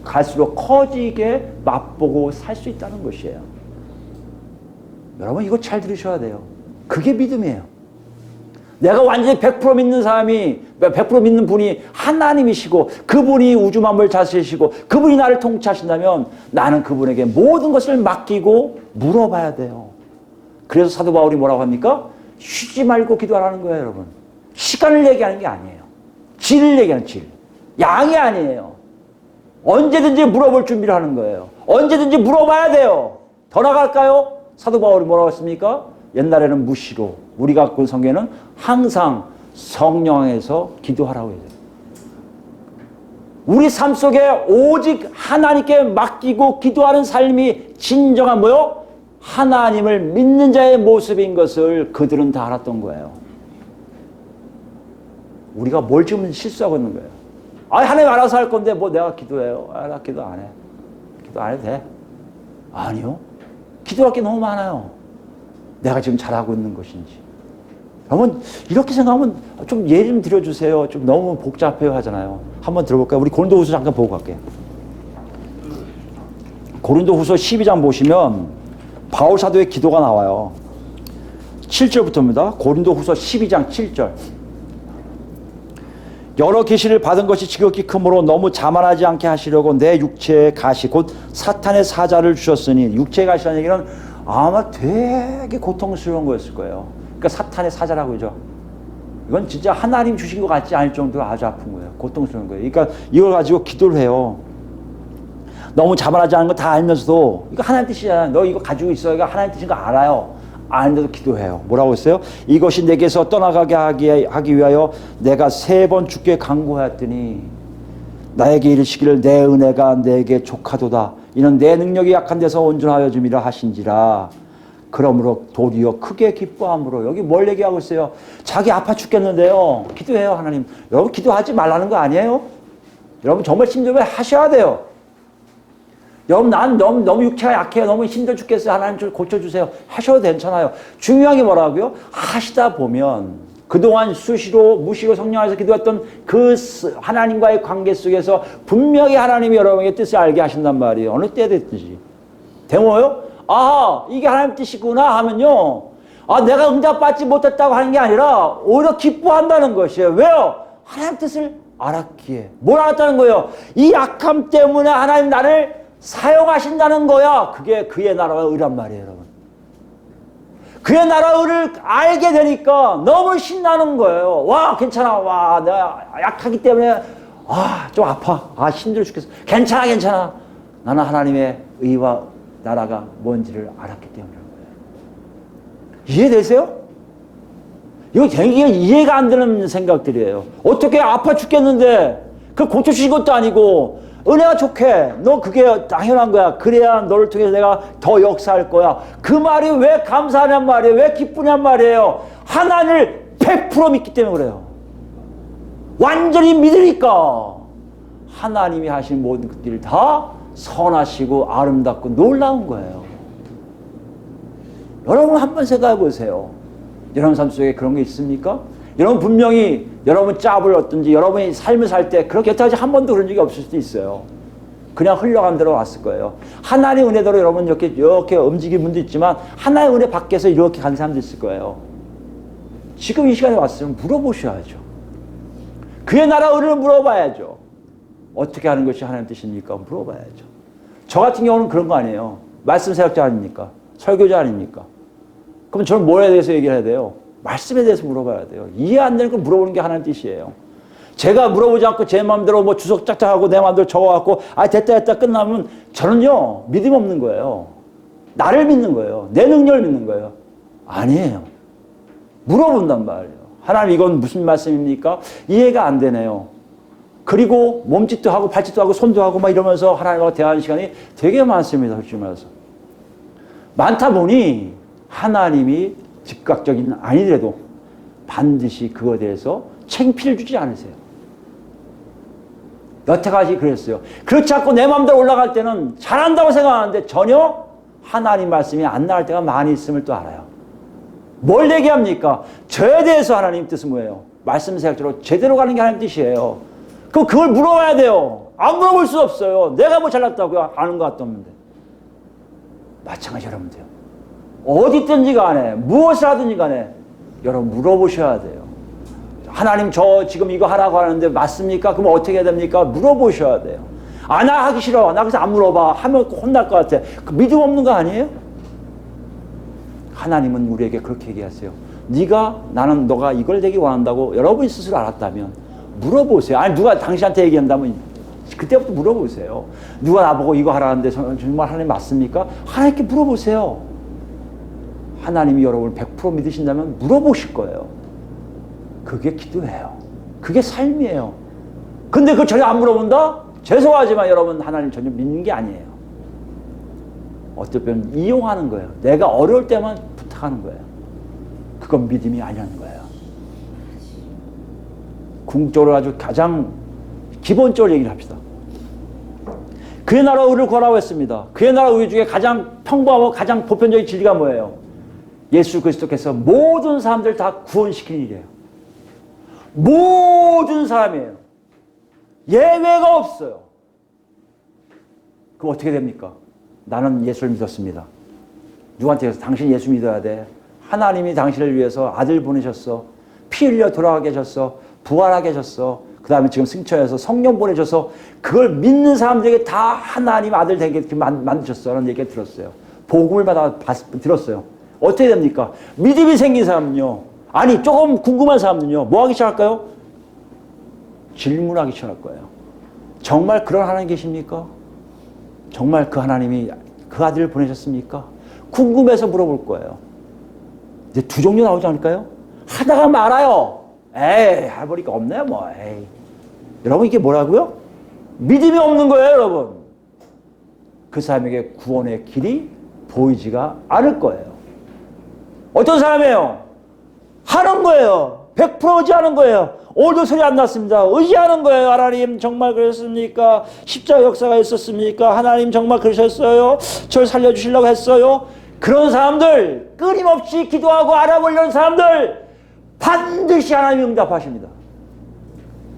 갈수록 커지게 맛보고 살 수 있다는 것이에요. 여러분, 이거 잘 들으셔야 돼요. 그게 믿음이에요. 내가 완전히 100% 믿는 사람이, 100% 믿는 분이 하나님이시고, 그분이 우주 만물 다스리시고, 그분이 나를 통치하신다면 나는 그분에게 모든 것을 맡기고 물어봐야 돼요. 그래서 사도 바울이 뭐라고 합니까? 쉬지 말고 기도하라는 거예요, 여러분. 시간을 얘기하는 게 아니에요. 질을 얘기하는 질. 양이 아니에요. 언제든지 물어볼 준비를 하는 거예요. 언제든지 물어봐야 돼요. 더 나갈까요? 사도 바울이 뭐라고 했습니까? 옛날에는 무시로, 우리가 갖고 있는 성경에는 항상 성령 안에서 기도하라고 해요. 우리 삶 속에 오직 하나님께 맡기고 기도하는 삶이 진정한 뭐요? 하나님을 믿는 자의 모습인 것을 그들은 다 알았던 거예요. 우리가 뭘 지금 실수하고 있는 거예요. 하나님 알아서 할 건데 뭐 내가 기도해요. 나 기도 안 해. 기도 안 해도 돼. 아니요. 기도할 게 너무 많아요. 내가 지금 잘하고 있는 것인지. 여러분, 이렇게 생각하면 좀 예를 좀 들어주세요. 좀 너무 복잡해요 하잖아요. 한번 들어볼까요? 우리 고린도후서 잠깐 보고 갈게요. 고린도후서 12장 보시면 바울 사도의 기도가 나와요. 7절부터입니다. 고린도후서 12장 7절. 여러 계시를 받은 것이 지극히 크므로 너무 자만하지 않게 하시려고 내 육체의 가시 곧 사탄의 사자를 주셨으니, 육체의 가시라는 얘기는 아마 되게 고통스러운 거였을 거예요. 그러니까 사탄의 사자라고 그러죠. 이건 진짜 하나님 주신 것 같지 않을 정도로 아주 아픈 거예요. 고통스러운 거예요. 그러니까 이걸 가지고 기도를 해요. 너무 자만하지 않은 거 다 알면서도, 이거 하나님 뜻이잖아요. 너 이거 가지고 있어. 이거 하나님 뜻인 거 알아요. 아는데도 기도해요. 뭐라고 했어요? 이것이 내게서 떠나가게 하기 위하여 내가 3번 주께 간구하였더니 나에게 이르시기를 내 은혜가 내게 족하도다. 이는 내 능력이 약한 데서 온전하여 줌이라 하신지라. 그러므로 도리어 크게 기뻐함으로. 여기 뭘 얘기하고 있어요? 자기 아파 죽겠는데요. 기도해요, 하나님. 여러분, 기도하지 말라는 거 아니에요? 여러분, 정말 심정을 하셔야 돼요. 여러분, 난 너무 육체가 약해요. 너무 힘들어 죽겠어요. 하나님 좀 고쳐주세요. 하셔도 괜찮아요. 중요한 게 뭐라고요? 하시다 보면 그동안 수시로 무시로 성령 안에서 기도했던 그 하나님과의 관계 속에서 분명히 하나님이 여러분의 뜻을 알게 하신단 말이에요. 어느 때 됐든지. 되모요? 이게 하나님 뜻이구나 하면요. 내가 응답받지 못했다고 하는 게 아니라 오히려 기뻐한다는 것이에요. 왜요? 하나님 뜻을 알았기에. 뭘 알았다는 거예요? 이 약함 때문에 하나님 나를 사용하신다는 거야. 그게 그의 나라와 의란 말이에요, 여러분. 그의 나라와 의를 알게 되니까 너무 신나는 거예요. 와, 괜찮아. 와, 내가 약하기 때문에 좀 아파. 힘들어 죽겠어. 괜찮아. 나는 하나님의 의와 나라가 뭔지를 알았기 때문이라는 거예요. 이해되세요? 이거 되게 이해가 안 되는 생각들이에요. 어떻게 아파 죽겠는데 그걸 고쳐주신 것도 아니고 은혜가 좋게, 너 그게 당연한 거야. 그래야 너를 통해서 내가 더 역사할 거야. 그 말이 왜 감사하냔 말이에요. 왜 기쁘냔 말이에요. 하나님을 100% 믿기 때문에 그래요. 완전히 믿으니까 하나님이 하신 모든 것들이 다 선하시고 아름답고 놀라운 거예요. 여러분 한번 생각해 보세요. 여러분 삶 속에 그런 게 있습니까? 여러분 분명히 여러분 짭을 얻든지 여러분이 삶을 살 때 그렇게 여태까지 한 번도 그런 적이 없을 수도 있어요. 그냥 흘러간 대로 왔을 거예요. 하나님의 은혜대로 여러분 이렇게 움직이는 분도 있지만 하나님의 은혜 밖에서 이렇게 간 사람도 있을 거예요. 지금 이 시간에 왔으면 물어보셔야죠. 그의 나라 의를 물어봐야죠. 어떻게 하는 것이 하나님 뜻입니까? 물어봐야죠. 저 같은 경우는 그런 거 아니에요. 말씀 사역자 아닙니까? 설교자 아닙니까? 그럼 저는 뭐에 대해서 얘기를 해야 돼요? 말씀에 대해서 물어봐야 돼요. 이해 안 되는 걸 물어보는 게 하나님 뜻이에요. 제가 물어보지 않고 제 마음대로 뭐 주석 짝짝하고 내 마음대로 적어갖고 됐다 끝나면 저는요 믿음 없는 거예요. 나를 믿는 거예요. 내 능력을 믿는 거예요. 아니에요. 물어본단 말이에요. 하나님 이건 무슨 말씀입니까? 이해가 안 되네요. 그리고 몸짓도 하고 발짓도 하고 손도 하고 막 이러면서 하나님과 대화하는 시간이 되게 많습니다. 솔직히 말해서. 많다 보니 하나님이 즉각적인 아니더라도 반드시 그거에 대해서 창피를 주지 않으세요. 여태까지 그랬어요. 그렇지 않고 내 마음대로 올라갈 때는 잘한다고 생각하는데 전혀 하나님 말씀이 안 나갈 때가 많이 있음을 또 알아요. 뭘 얘기합니까? 저에 대해서 하나님 뜻은 뭐예요? 말씀 사역대로 제대로 가는 게 하나님 뜻이에요. 그럼 그걸 물어봐야 돼요. 안 물어볼 수 없어요. 내가 뭐 잘났다고요? 아는 것 같도 없는데. 마찬가지 여러분들. 어디 있든지 간에 무엇을 하든지 간에 여러분 물어보셔야 돼요. 하나님 저 지금 이거 하라고 하는데 맞습니까? 그럼 어떻게 해야 됩니까? 물어보셔야 돼요. 아, 나 하기 싫어. 나 그래서 안 물어봐. 하면 혼날 것 같아. 그 믿음 없는 거 아니에요? 하나님은 우리에게 그렇게 얘기하세요. 나는 너가 이걸 되기 원한다고 여러분이 스스로 알았다면 물어보세요. 아니 누가 당신한테 얘기한다면 그때부터 물어보세요. 누가 나보고 이거 하라는데 정말 하나님 맞습니까? 하나님께 물어보세요. 하나님이 여러분을 100% 믿으신다면 물어보실 거예요. 그게 기도예요. 그게 삶이에요. 근데 그걸 전혀 안 물어본다? 죄송하지만 여러분 하나님 전혀 믿는 게 아니에요. 어떨 때는 이용하는 거예요. 내가 어려울 때만 부탁하는 거예요. 그건 믿음이 아니라는 거예요. 궁극적으로 아주 가장 기본적으로 얘기를 합시다. 그의 나라 의를 구하라고 했습니다. 그의 나라 의 중에 가장 평범하고 가장 보편적인 진리가 뭐예요? 예수 그리스도께서 모든 사람들 다 구원시키는 일이에요. 모든 사람이에요. 예외가 없어요. 그럼 어떻게 됩니까? 나는 예수를 믿었습니다. 누구한테 해서 당신 예수 믿어야 돼. 하나님이 당신을 위해서 아들 보내셨어. 피 흘려 돌아가게 하셨어. 부활하게 하셨어. 그 다음에 지금 승천해서 성령 보내셔서 그걸 믿는 사람들에게 다 하나님 아들 되게 만드셨어. 라는 얘기를 들었어요. 복음을 들었어요. 어떻게 됩니까? 믿음이 생긴 사람은요. 아니 조금 궁금한 사람은요. 뭐 하기 시작할까요? 질문하기 시작할 거예요. 정말 그런 하나님 계십니까? 정말 그 하나님이 그 아들을 보내셨습니까? 궁금해서 물어볼 거예요. 이제 두 종류 나오지 않을까요? 하다가 말아요. 에이, 해보니까 없네, 뭐. 에이. 여러분, 이게 뭐라고요? 믿음이 없는 거예요, 여러분. 그 사람에게 구원의 길이 보이지가 않을 거예요. 어떤 사람이에요? 하는 거예요. 100% 의지하는 거예요. 오늘도 소리 안 났습니다. 의지하는 거예요. 하나님 정말 그랬습니까? 십자가 역사가 있었습니까? 하나님 정말 그러셨어요? 저를 살려주시려고 했어요? 그런 사람들, 끊임없이 기도하고 알아보려는 사람들 반드시 하나님이 응답하십니다.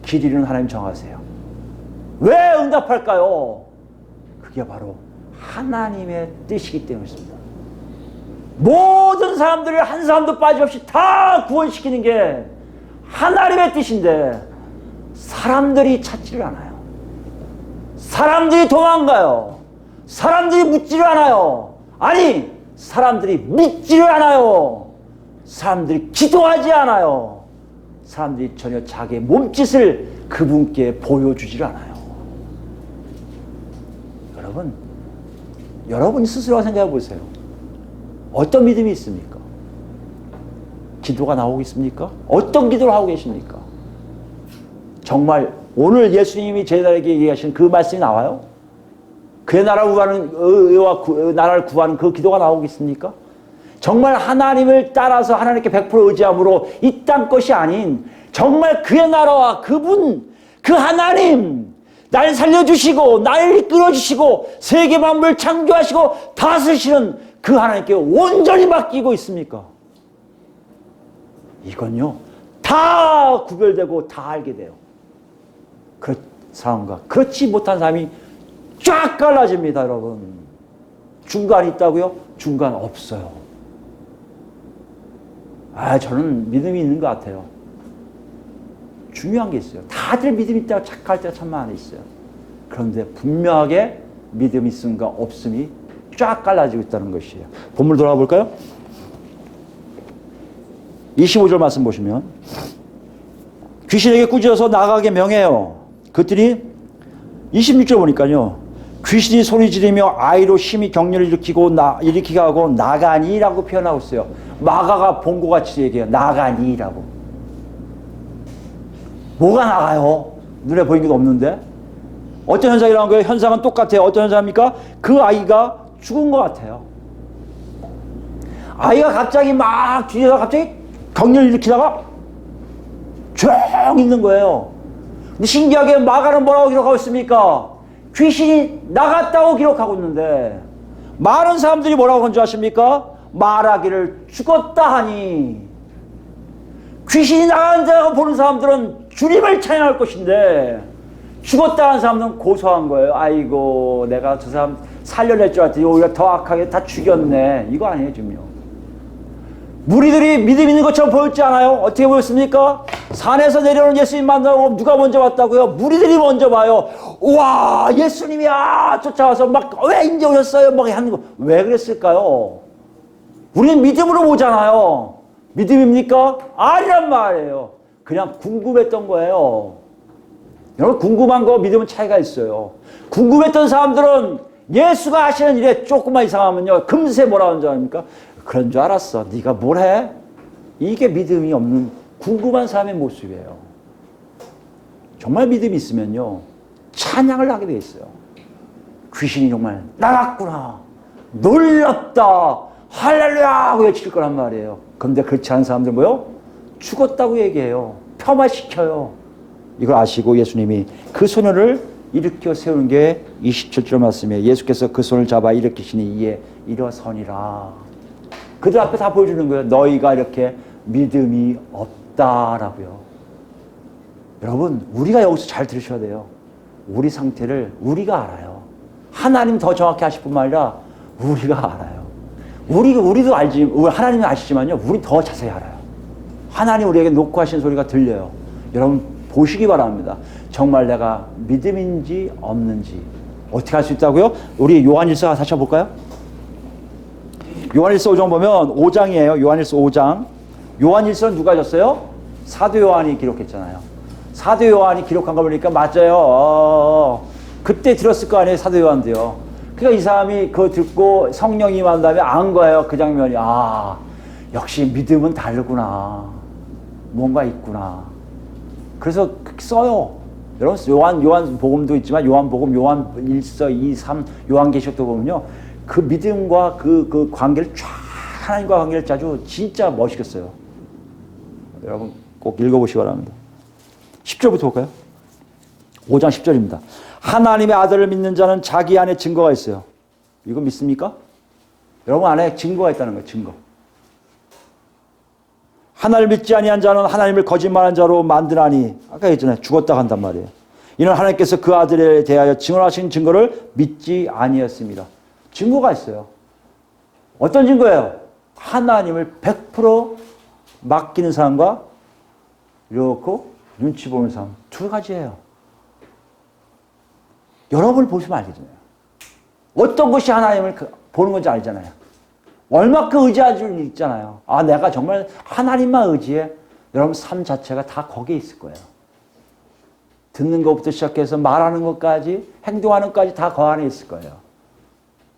길 이루는 하나님 정하세요. 왜 응답할까요? 그게 바로 하나님의 뜻이기 때문입니다. 모든 사람들을 한 사람도 빠짐없이 다 구원시키는 게 하나님의 뜻인데 사람들이 찾지를 않아요. 사람들이 도망가요. 사람들이 묻지를 않아요. 아니, 사람들이 믿지를 않아요. 사람들이 기도하지 않아요. 사람들이 전혀 자기의 몸짓을 그분께 보여주지를 않아요. 여러분 스스로 생각해 보세요. 어떤 믿음이 있습니까? 기도가 나오고 있습니까? 어떤 기도를 하고 계십니까? 정말 오늘 예수님이 제자에게 얘기하신 그 말씀이 나와요? 그의 나라를 구하는 의와 나라를 구하는 그 기도가 나오고 있습니까? 정말 하나님을 따라서 하나님께 100% 의지함으로 이 땅 것이 아닌 정말 그의 나라와 그분, 그 하나님, 날 살려주시고 날 이끌어주시고 세계 만물을 창조하시고 다스리시는 그 하나님께 온전히 맡기고 있습니까? 이건요 다 구별되고 다 알게 돼요. 그 사람과 그렇지 못한 사람이 쫙 갈라집니다. 여러분, 중간이 있다고요? 중간 없어요. 저는 믿음이 있는 것 같아요. 중요한 게 있어요. 다들 믿음이 있다고 착각할 때가 참 많이 있어요. 그런데 분명하게 믿음이 있음과 없음이 쫙 갈라지고 있다는 것이에요. 본문 돌아가 볼까요? 25절 말씀 보시면 귀신에게 꾸짖어서 나가게 명해요. 그들이 26절 보니까요. 귀신이 소리 지르며 아이로 심히 격려를 일으키게 하고 나가니라고 표현하고 있어요. 마가가 본 것 같이 얘기해요. 나가니라고. 뭐가 나가요? 눈에 보이는 게 없는데. 어떤 현상이라는 거예요? 현상은 똑같아요. 어떤 현상입니까? 그 아이가 죽은 것 같아요. 아이가 갑자기 막 뒤에서 갑자기 격려를 일으키다가 쭉 있는 거예요. 근데 신기하게 마가는 뭐라고 기록하고 있습니까? 귀신이 나갔다고 기록하고 있는데 많은 사람들이 뭐라고 하는 줄 아십니까? 말하기를 죽었다 하니. 귀신이 나간다고 보는 사람들은 주님을 찬양할 것인데 죽었다 하는 사람들은 고소한 거예요. 아이고 내가 저 사람 살려낼 줄 알았더니 오히려 더 악하게 다 죽였네. 이거 아니에요 지금요. 무리들이 믿음 있는 것처럼 보였지 않아요? 어떻게 보였습니까? 산에서 내려오는 예수님 만나고 누가 먼저 왔다고요? 무리들이 먼저 봐요. 우와 예수님이야 쫓아와서 막 왜 이제 오셨어요? 막 하는 거. 왜 그랬을까요? 우리는 믿음으로 보잖아요. 믿음입니까? 아니란 말이에요. 그냥 궁금했던 거예요. 여러분 궁금한 거 믿음은 차이가 있어요. 궁금했던 사람들은 예수가 하시는 일에 조금만 이상하면요 금세 뭐라 하는 줄 아닙니까? 그런 줄 알았어. 네가 뭘 해? 이게 믿음이 없는 궁금한 사람의 모습이에요. 정말 믿음이 있으면요 찬양을 하게 돼 있어요. 귀신이 정말 나갔구나 놀랍다 할렐루야 하고 외칠 거란 말이에요. 그런데 그렇지 않은 사람들 뭐요? 죽었다고 얘기해요. 폄하시켜요. 이걸 아시고 예수님이 그 소년을 일으켜 세우는 게 27절 말씀이에요. 예수께서 그 손을 잡아 일으키시니 이에 일어서니라. 그들 앞에 다 보여주는 거예요. 너희가 이렇게 믿음이 없다라고요. 여러분 우리가 여기서 잘 들으셔야 돼요. 우리 상태를 우리가 알아요. 하나님 더 정확히 아실 뿐만 아니라 우리가 알아요. 우리도 알지, 하나님은 아시지만요 우리 더 자세히 알아요. 하나님 우리에게 놓고 하신 소리가 들려요. 여러분 보시기 바랍니다. 정말 내가 믿음인지 없는지 어떻게 할 수 있다고요? 우리 요한일서 다시 한번 볼까요? 요한일서 5장 보면 5장이에요. 요한일서 5장. 요한일서는 누가 졌어요? 사도 요한이 기록했잖아요. 사도 요한이 기록한 거 보니까 맞아요. 그때 들었을 거 아니에요, 사도 요한도요. 그러니까 이 사람이 그거 듣고 성령이 임한 다음에 안 거예요. 그 장면이. 아, 역시 믿음은 다르구나. 뭔가 있구나. 그래서 써요. 여러분 요한 복음도 있지만 요한 복음, 요한 1서, 2, 3, 요한계시록도 보면요. 그 믿음과 그 관계를 쫙 하나님과 관계를 짜주 진짜 멋있겠어요. 여러분 꼭 읽어보시기 바랍니다. 10절부터 볼까요? 5장 10절입니다. 하나님의 아들을 믿는 자는 자기 안에 증거가 있어요. 이거 믿습니까? 여러분 안에 증거가 있다는 거예요. 증거. 하나님을 믿지 아니한 자는 하나님을 거짓말한 자로 만드나니 아까 했잖아요. 죽었다 한단 말이에요. 이는 하나님께서 그 아들에 대하여 증언하신 증거를 믿지 아니했습니다. 증거가 있어요. 어떤 증거예요? 하나님을 100% 맡기는 사람과 이렇게 눈치 보는 사람 두 가지예요. 여러분을 보시면 알겠잖아요. 어떤 것이 하나님을 보는 건지 알잖아요. 얼마큼 의지할 줄 있잖아요. 아, 내가 정말 하나님만 의지해. 여러분 삶 자체가 다 거기에 있을 거예요. 듣는 것부터 시작해서 말하는 것까지 행동하는 것까지 다 그 안에 있을 거예요.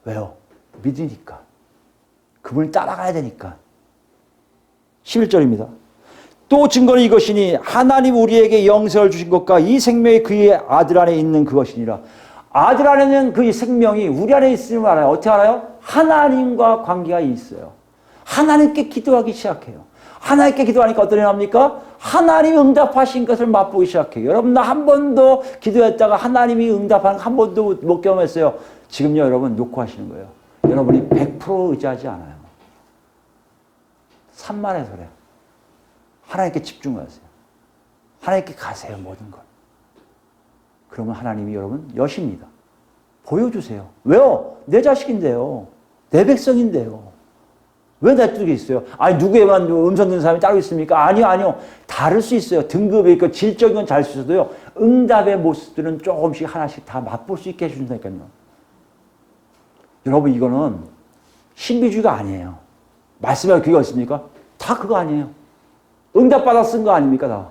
왜요? 믿으니까. 그분을 따라가야 되니까. 11절입니다. 또 증거는 이것이니 하나님 우리에게 영생을 주신 것과 이 생명이 그의 아들 안에 있는 그것이니라. 아들 안에는 그 생명이 우리 안에 있음을 알아요. 어떻게 알아요? 하나님과 관계가 있어요. 하나님께 기도하기 시작해요. 하나님께 기도하니까 어떤 일 합니까? 하나님이 응답하신 것을 맛보기 시작해요. 여러분 나 한 번도 기도했다가 하나님이 응답하는 거 한 번도 못 경험했어요. 지금요 여러분 놓고 하시는 거예요. 여러분이 100% 의지하지 않아요. 산만해서 그래요. 하나님께 집중하세요. 하나님께 가세요 모든 걸. 그러면 하나님이 여러분 여십니다. 보여주세요. 왜요? 내 자식인데요. 내 백성인데요. 왜 내 쪽에 있어요? 아니 누구에만 음성 듣는 사람이 따로 있습니까? 아니요. 다를 수 있어요. 등급이 있고 질적인 건 잘 수 있어도요. 응답의 모습들은 조금씩 하나씩 다 맛볼 수 있게 해준다니까요. 여러분 이거는 신비주의가 아니에요. 말씀에 그게 있습니까? 다 그거 아니에요. 응답받아 쓴 거 아닙니까 다.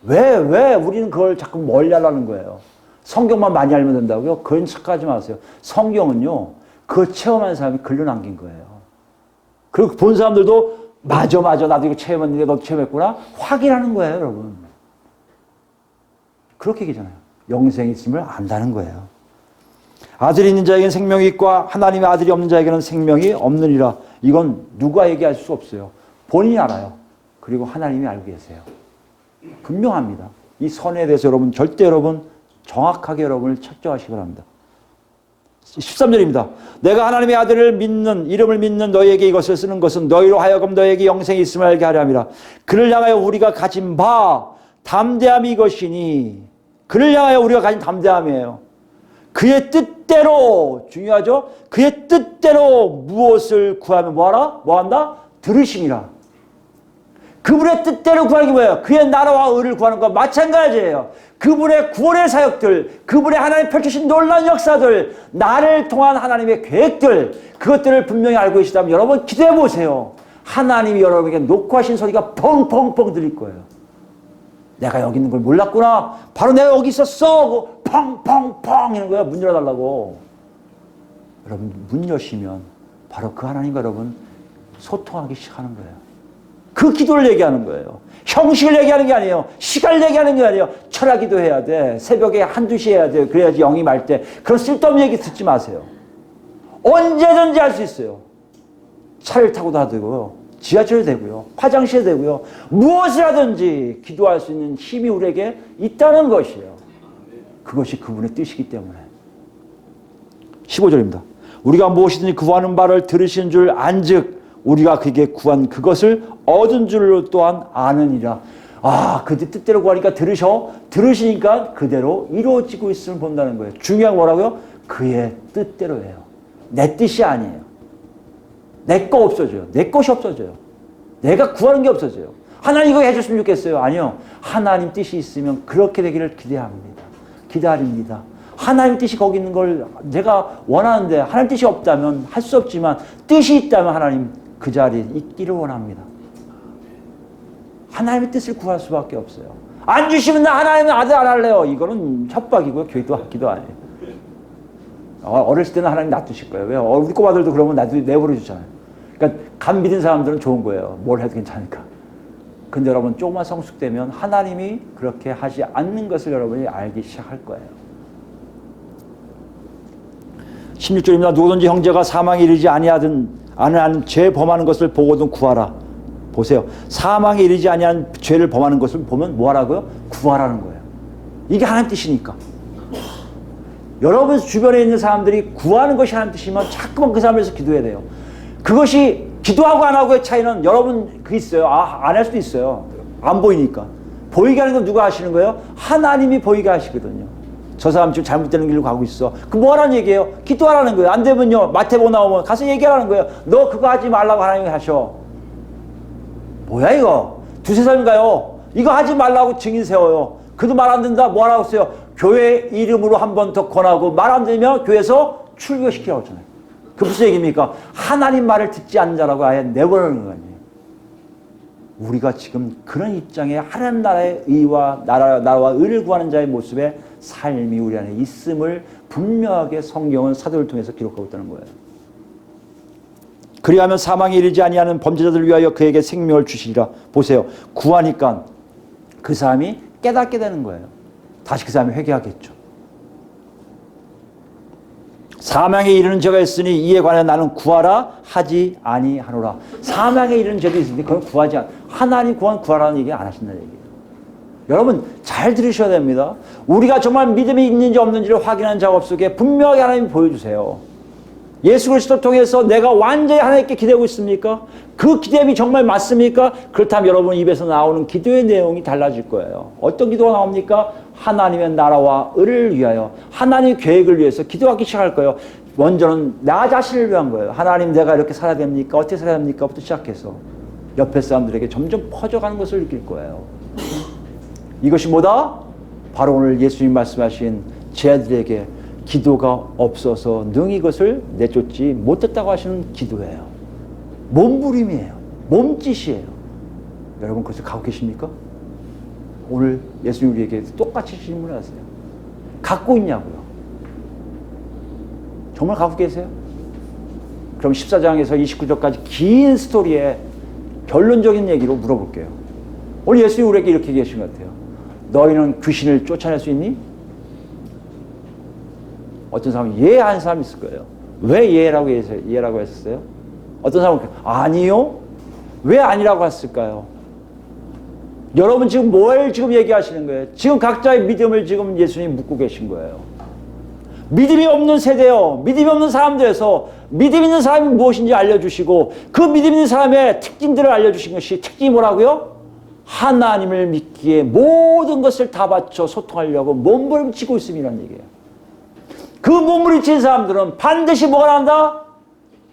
왜 우리는 그걸 자꾸 멀리 하려는 거예요. 성경만 많이 알면 된다고요? 그건 착각하지 마세요. 성경은요. 그걸 체험한 사람이 글로 남긴 거예요. 그리고 본 사람들도 맞아 나도 이거 체험했는데 너도 체험했구나 확인하는 거예요 여러분. 그렇게 얘기잖아요. 영생이 있음을 안다는 거예요. 아들이 있는 자에게는 생명이 있고 하나님의 아들이 없는 자에게는 생명이 없느니라. 이건 누가 얘기할 수 없어요. 본인이 알아요. 그리고 하나님이 알고 계세요. 분명합니다. 이 선에 대해서 여러분 절대 여러분 정확하게 여러분을 책정하시기 바랍니다. 13절입니다. 내가 하나님의 아들을 믿는 이름을 믿는 너희에게 이것을 쓰는 것은 너희로 하여금 너희에게 영생이 있음을 알게 하려 함이라. 그를 향하여 우리가 가진 바 담대함이 이것이니 그를 향하여 우리가 가진 담대함이에요. 그의 뜻대로 중요하죠. 그의 뜻대로 무엇을 구하면 뭐하라? 뭐한다? 들으심이라. 그분의 뜻대로 구하는 게 뭐예요? 그의 나라와 의를 구하는 것과 마찬가지예요. 그분의 구원의 사역들, 그분의 하나님 펼치신 놀라운 역사들, 나를 통한 하나님의 계획들, 그것들을 분명히 알고 계시다면 여러분 기도해 보세요. 하나님이 여러분에게 녹화하신 소리가 펑펑펑 들릴 거예요. 내가 여기 있는 걸 몰랐구나. 바로 내가 여기 있었어. 펑펑펑 이런 거야. 문 열어달라고. 여러분 문 여시면 바로 그 하나님과 여러분 소통하기 시작하는 거예요. 그 기도를 얘기하는 거예요. 형식을 얘기하는 게 아니에요. 시간을 얘기하는 게 아니에요. 철학기도 해야 돼. 새벽에 1~2시 해야 돼요. 그래야지 영이 말 때. 그런 쓸데없는 얘기 듣지 마세요. 언제든지 할 수 있어요. 차를 타고도 되고요. 지하철에 되고요. 화장실에 되고요. 무엇을 하든지 기도할 수 있는 힘이 우리에게 있다는 것이에요. 그것이 그분의 뜻이기 때문에. 15절입니다. 우리가 무엇이든지 구하는 바를 들으신 줄 안즉 우리가 그에게 구한 그것을 얻은 줄로 또한 아느니라. 아, 그 뜻대로 구하니까 들으시니까 그대로 이루어지고 있음을 본다는 거예요. 중요한 뭐라고요? 그의 뜻대로예요. 내 뜻이 아니에요. 내 거 없어져요. 내 것이 없어져요. 내가 구하는 게 없어져요. 하나님 이거 해줬으면 좋겠어요. 아니요. 하나님 뜻이 있으면 그렇게 되기를 기다립니다. 하나님 뜻이 거기 있는 걸 제가 원하는데 하나님 뜻이 없다면 할 수 없지만 뜻이 있다면 하나님 그 자리에 있기를 원합니다. 하나님의 뜻을 구할 수밖에 없어요. 안 주시면 나 하나님의 아들 안 할래요. 이거는 협박이고요. 기도 아니에요. 어렸을 때는 하나님 놔두실 거예요. 왜요? 우리 꼬마들도 그러면 내버려 주잖아요. 그러니까 간 믿은 사람들은 좋은 거예요. 뭘 해도 괜찮으니까. 근데 여러분 조금만 성숙되면 하나님이 그렇게 하지 않는 것을 여러분이 알기 시작할 거예요. 16절입니다. 누구든지 형제가 사망에 이르지 아니하는 죄 범하는 것을 보고든 구하라. 보세요. 사망에 이르지 아니한 죄를 범하는 것을 보면 뭐하라고요? 구하라는 거예요. 이게 하나님 뜻이니까. 여러분 주변에 있는 사람들이 구하는 것이 하나님 뜻이면 자꾸만 그 사람을 위해서 기도해야 돼요. 그것이 기도하고 안 하고의 차이는 여러분 그 있어요. 안 할 수도 있어요. 안 보이니까. 보이게 하는 건 누가 하시는 거예요? 하나님이 보이게 하시거든요. 저 사람 지금 잘못되는 길로 가고 있어. 그 뭐하라는 얘기예요? 기도하라는 거예요. 안 되면요. 마태복음 나오면 가서 얘기하라는 거예요. 너 그거 하지 말라고 하나님이 하셔. 뭐야 이거? 2~3 가요. 이거 하지 말라고 증인 세워요. 그도 말 안 된다. 뭐 하라고 했어요? 교회 이름으로 한 번 더 권하고 말 안 되면 교회에서 출교시키라고 했잖아요. 그 무슨 얘기입니까? 하나님 말을 듣지 않는 자라고 아예 내버리는 거 아니에요. 우리가 지금 그런 입장에 하나님 나라의 의와 나라와 의를 구하는 자의 모습에 삶이 우리 안에 있음을 분명하게 성경은 사도를 통해서 기록하고 있다는 거예요. 그리하면 사망에 이르지 아니하는 범죄자들을 위하여 그에게 생명을 주시리라. 보세요. 구하니까 그 사람이 깨닫게 되는 거예요. 다시 그 사람이 회개하겠죠. 사망에 이르는 죄가 있으니 이에 관하여 나는 구하라 하지 아니하노라. 사망에 이르는 죄도 있으니 그건 구하지 않아. 하나님 구하라는 얘기 안 하신다는 얘기예요. 여러분 잘 들으셔야 됩니다. 우리가 정말 믿음이 있는지 없는지를 확인한 작업 속에 분명하게 하나님이 보여주세요. 예수 그리스도를 통해서 내가 완전히 하나님께 기대고 있습니까? 그 기대함이 정말 맞습니까? 그렇다면 여러분 입에서 나오는 기도의 내용이 달라질 거예요. 어떤 기도가 나옵니까? 하나님의 나라와 의를 위하여 하나님의 계획을 위해서 기도하기 시작할 거예요. 먼저는 나 자신을 위한 거예요. 하나님 내가 이렇게 살아야 됩니까? 어떻게 살아야 됩니까? 부터 시작해서 옆에 사람들에게 점점 퍼져가는 것을 느낄 거예요. 이것이 뭐다? 바로 오늘 예수님 말씀하신 쟤들에게 기도가 없어서 능히 이것을 내쫓지 못했다고 하시는 기도예요. 몸부림이에요. 몸짓이에요. 여러분 그것을 갖고 계십니까? 오늘 예수님 우리에게 똑같이 질문하세요. 갖고 있냐고요? 정말 갖고 계세요? 그럼 14장에서 29절까지 긴 스토리에 결론적인 얘기로 물어볼게요. 오늘 예수님이 우리에게 이렇게 얘기하신 것 같아요. 너희는 귀신을 쫓아낼 수 있니? 어떤 사람은 한 사람이 있을 거예요. 왜 예라고 했었어요? 어떤 사람은 아니요? 왜 아니라고 했을까요? 여러분 지금 뭘 지금 얘기하시는 거예요? 지금 각자의 믿음을 지금 예수님 묻고 계신 거예요. 믿음이 없는 세대요. 믿음이 없는 사람들에서 믿음 있는 사람이 무엇인지 알려주시고 그 믿음 있는 사람의 특징들을 알려주신 것이 특징이 뭐라고요? 하나님을 믿기에 모든 것을 다 바쳐 소통하려고 몸부림치고 있음이라는 얘기예요. 그 몸부림친 사람들은 반드시 뭐가 난다?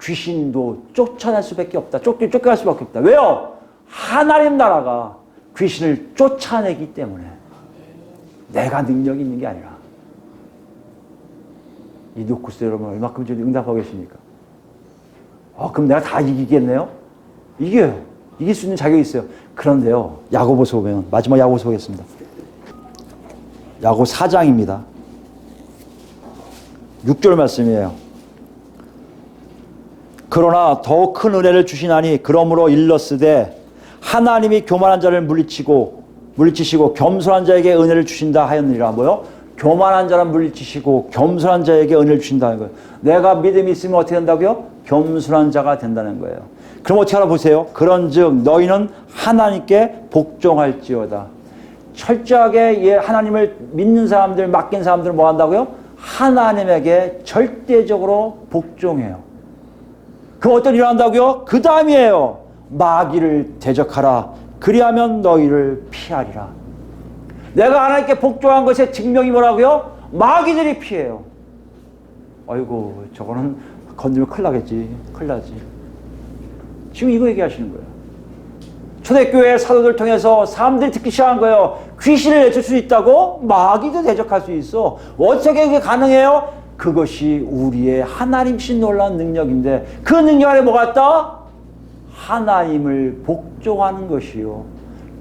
귀신도 쫓아낼 수밖에 없다. 쫓겨날 수밖에 없다. 왜요? 하나님 나라가 귀신을 쫓아내기 때문에 내가 능력이 있는 게 아니라. 이 노쿠스 여러분 얼마큼 좀 응답하고 계십니까? 그럼 내가 다 이기겠네요? 이겨요. 이길 수 있는 자격이 있어요. 그런데요, 야고보서 보면 마지막 야고보서 보겠습니다. 야고 4장입니다. 6절 말씀이에요. 그러나 더욱 큰 은혜를 주시나니 그러므로 일렀으되 하나님이 교만한 자를 물리치시고 겸손한 자에게 은혜를 주신다 하였느니라. 뭐요? 교만한 자를 물리치시고 겸손한 자에게 은혜를 주신다는 거예요. 내가 믿음이 있으면 어떻게 된다고요? 겸손한 자가 된다는 거예요. 그럼 어떻게 알아보세요? 그런즉 너희는 하나님께 복종할지어다. 철저하게 하나님을 믿는 사람들, 맡긴 사람들은 뭐 한다고요? 하나님에게 절대적으로 복종해요. 그럼 어떤 일을 한다고요? 그 다음이에요. 마귀를 대적하라. 그리하면 너희를 피하리라. 내가 하나님께 복종한 것의 증명이 뭐라고요? 마귀들이 피해요. 아이고, 저거는 건드리면 큰일 나겠지. 큰일 나지. 지금 이거 얘기하시는 거예요. 초대교회 사도들 통해서 사람들이 듣기 시작한 거예요. 귀신을 내줄 수 있다고? 마귀도 대적할 수 있어. 어떻게 그게 가능해요? 그것이 우리의 하나님신 놀라운 능력인데 그 능력 안에 뭐가 있다? 하나님을 복종하는 것이요.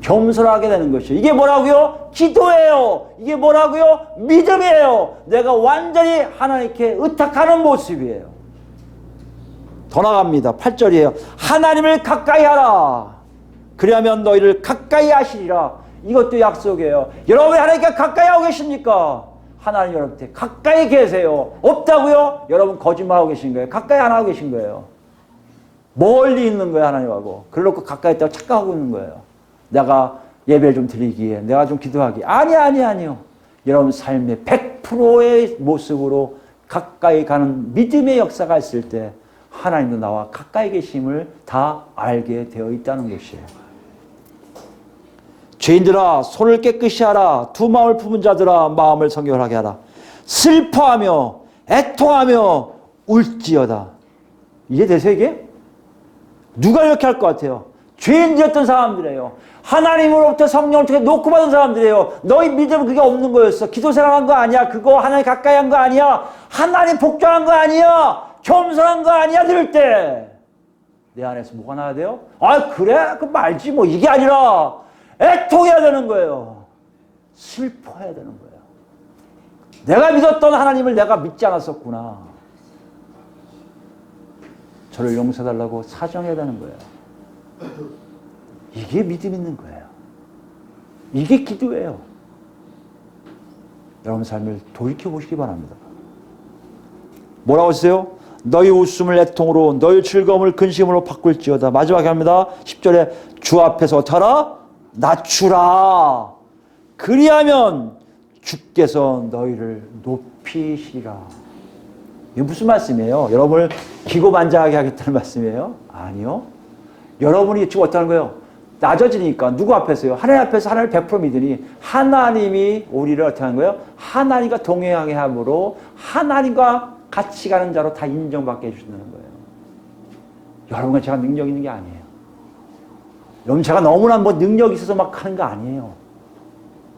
겸손하게 되는 것이요. 이게 뭐라고요? 기도예요. 이게 뭐라고요? 믿음이에요. 내가 완전히 하나님께 의탁하는 모습이에요. 더 나갑니다. 8절이에요. 하나님을 가까이 하라. 그리하면 너희를 가까이 하시리라. 이것도 약속이에요. 여러분이 하나님께 가까이 하고 계십니까? 하나님 여러분한테 가까이 계세요. 없다고요? 여러분 거짓말하고 계신 거예요. 가까이 안 하고 계신 거예요. 멀리 있는 거예요, 하나님하고. 그러고 가까이 있다고 착각하고 있는 거예요. 내가 예배를 좀 드리기에, 내가 좀 기도하기에. 아니요. 여러분 삶의 100%의 모습으로 가까이 가는 믿음의 역사가 있을 때 하나님도 나와 가까이 계심을 다 알게 되어 있다는 것이에요. 죄인들아 손을 깨끗이 하라. 두 마음을 품은 자들아 마음을 성결하게 하라. 슬퍼하며 애통하며 울지어다. 이해되세요 이게? 누가 이렇게 할 것 같아요? 죄인들이었던 사람들이에요. 하나님으로부터 성령을 통해 놓고 받은 사람들이에요. 너희 믿음은 그게 없는 거였어. 기도 생활한 거 아니야. 그거 하나님 가까이 한 거 아니야. 하나님 복종한 거 아니야. 겸손한 거 아니야. 이럴 때 내 안에서 뭐가 나야 돼요? 아 그래? 그럼 말지 뭐. 이게 아니라 애통해야 되는 거예요. 슬퍼해야 되는 거예요. 내가 믿었던 하나님을 내가 믿지 않았었구나. 저를 용서해달라고 사정해야 되는 거예요. 이게 믿음 있는 거예요. 이게 기도예요. 여러분 삶을 돌이켜보시기 바랍니다. 뭐라고 했어요? 너희 웃음을 애통으로 너희 즐거움을 근심으로 바꿀지어다. 마지막에 합니다. 10절에 주 앞에서 어떡하라? 낮추라. 그리하면 주께서 너희를 높이시리라. 이게 무슨 말씀이에요? 여러분을 기고만장하게 하겠다는 말씀이에요? 아니요. 여러분이 지금 어떠는 거예요? 낮아지니까 누구 앞에서요? 하나님 앞에서 하나님을 100% 믿으니 하나님이 우리를 어떻게 하는 거예요? 하나님과 동행하게 함으로 하나님과 같이 가는 자로 다 인정받게 해주신다는 거예요. 여러분과 제가 능력 있는 게 아니에요. 여러분 제가 너무나 뭐 능력이 있어서 막 하는 거 아니에요.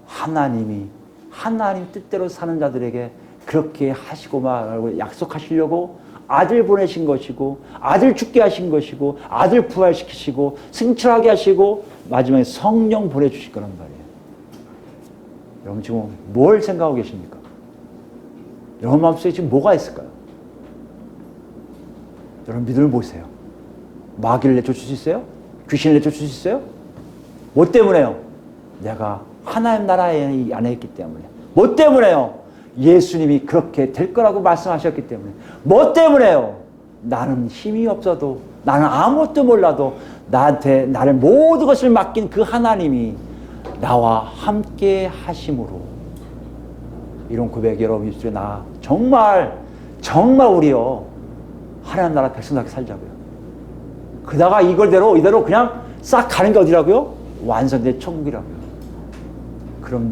하나님이 하나님 뜻대로 사는 자들에게 그렇게 하시고 말고 약속하시려고 아들 보내신 것이고 아들 죽게 하신 것이고 아들 부활시키시고 승천하게 하시고 마지막에 성령 보내주실 거란 말이에요. 여러분 지금 뭘 생각하고 계십니까? 여러분 마음속에 지금 뭐가 있을까요? 여러분 믿음을 보세요. 마귀를 내쫓을 수 있어요? 귀신을 내쫓을 수 있어요? 뭐 때문에요? 내가 하나님 나라 안에 있기 때문에. 뭐 때문에요? 예수님이 그렇게 될 거라고 말씀하셨기 때문에. 뭐 때문에요? 나는 힘이 없어도 나는 아무것도 몰라도 나한테 나를 모든 것을 맡긴 그 하나님이 나와 함께 하심으로 이런 고백 여러분 입술에 나 정말 우리요 하나님 나라 백성답게 살자고요. 그다가 이대로 그냥 싹 가는 게 어디라고요? 완성된 천국이라고요. 그런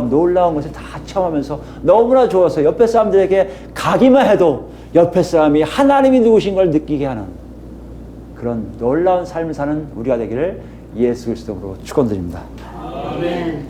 놀라운 것을 다 체험하면서 너무나 좋아서 옆에 사람들에게 가기만 해도 옆에 사람이 하나님이 누구신 걸 느끼게 하는 그런 놀라운 삶을 사는 우리가 되기를 예수 그리스도로 축원드립니다. 아멘.